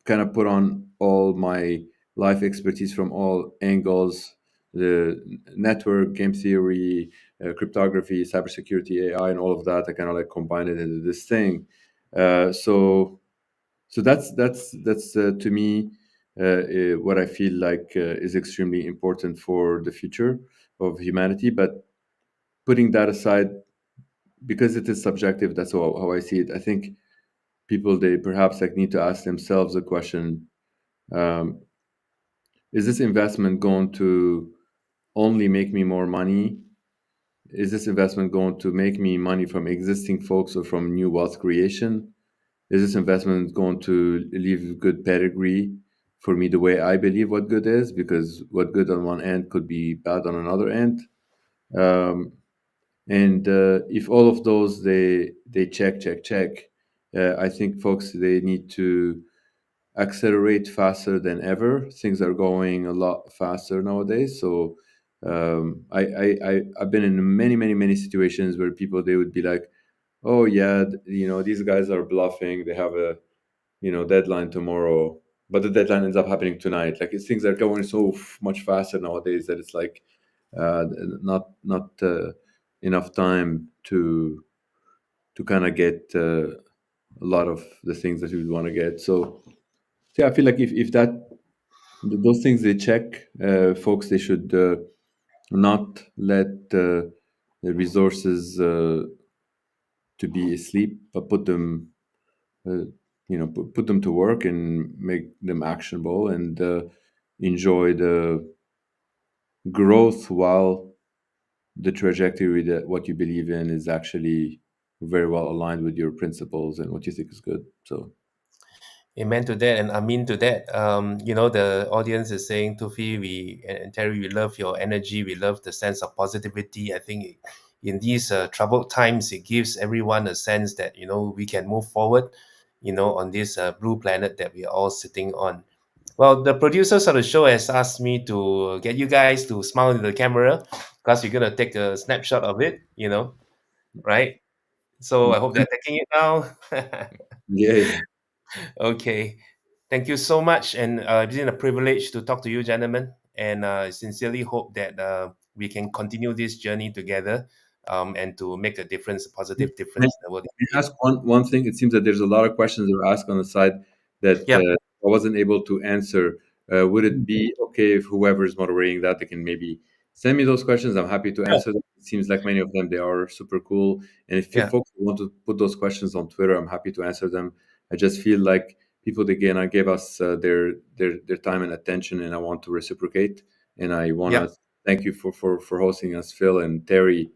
kind of put on all my life expertise from all angles: the network, game theory, cryptography, cybersecurity, AI, and all of that. I kind of like combine it into this thing. So that's to me what I feel like is extremely important for the future of humanity. But putting that aside, because it is subjective, that's how I see it. I think people they perhaps like need to ask themselves a question: um, is this investment going to only make me more money? Is this investment going to make me money from existing folks or from new wealth creation? Is this investment going to leave good pedigree for me the way I believe what good is? Because what good on one end could be bad on another end. Um, and if all of those they check, I think folks they need to accelerate faster than ever. Things are going a lot faster nowadays. So I've been in many situations where people they would be like, oh yeah, these guys are bluffing. They have a deadline tomorrow, but the deadline ends up happening tonight. Like things are going so much faster nowadays that it's like not enough time to kind of get a lot of the things that you would want to get. So yeah, I feel like if those things they check, folks, they should not let the resources to be asleep, but put them uh, put them to work and make them actionable, and enjoy the growth while the trajectory that what you believe in is actually very well aligned with your principles and what you think is good. So amen to that, and amin to that. The audience is saying, Tufi, we and Terry, we love your energy. We love the sense of positivity. I think in these troubled times, it gives everyone a sense that we can move forward. On this blue planet that we are all sitting on. Well, the producers of the show has asked me to get you guys to smile into the camera because we're gonna take a snapshot of it. Right? So I hope they're taking it now. yay. Okay. Thank you so much. And it's been a privilege to talk to you, gentlemen. And I sincerely hope that we can continue this journey together and to make a difference, a positive Can difference in the world that I we live. ask one thing? It seems that there's a lot of questions that were asked on the side that Yep. I wasn't able to answer. Would it Mm. be okay if whoever is moderating that they can maybe send me those questions? I'm happy to Sure. answer them. It seems like many of them they are super cool. And if you Yeah. folks want to put those questions on Twitter, I'm happy to answer them. I just feel like people again, I gave us their time and attention, and I want to reciprocate. And I want to Yep. thank you for hosting us, Phil and Terry.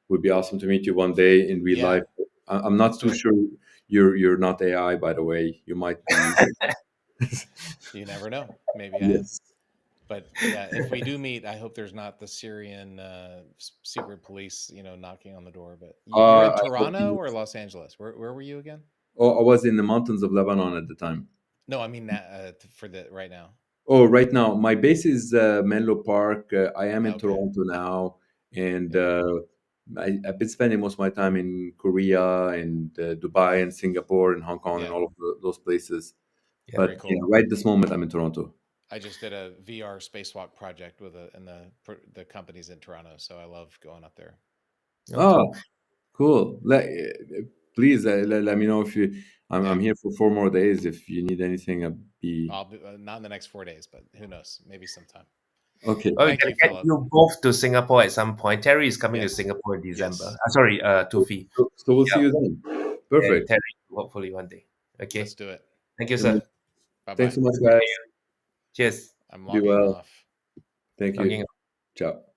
Would be awesome to meet you one day in real Yeah. life. I'm not too Sure. sure you're not AI, by the way. You might be. You never know. Maybe I am. Yes. But yeah, if we do meet, I hope there's not the Syrian secret police, knocking on the door. But you're in I hope Toronto you- or Los Angeles? Where were you again? Oh, I was in the mountains of Lebanon at the time. No, I mean for the right now. Oh, right now my base is Menlo Park. I am in Okay. Toronto now, and Yeah. I've been spending most of my time in Korea and Dubai and Singapore and Hong Kong and Yeah. all of those places. Yeah. But Very cool. right this moment, I'm in Toronto. I just did a VR spacewalk project with the companies in Toronto, so I love going up there. Oh, cool. Please let me know if you. I'm here for 4 more days. If you need anything, I'll be. I'll be not in the next 4 days, but who knows? Maybe sometime. Okay. Well, we Thank can you, get Philip. you both to Singapore at some point. Terry is coming to Yes. Singapore in December. Yes. Sorry, Toufi. So we'll see Yeah. you then. And Perfect. Terry, hopefully one day. Okay. Let's do it. Thank you, sir. Bye Thanks bye. so much, guys. Cheers. I'm Be logging well. off. Thank you. Logging Ciao.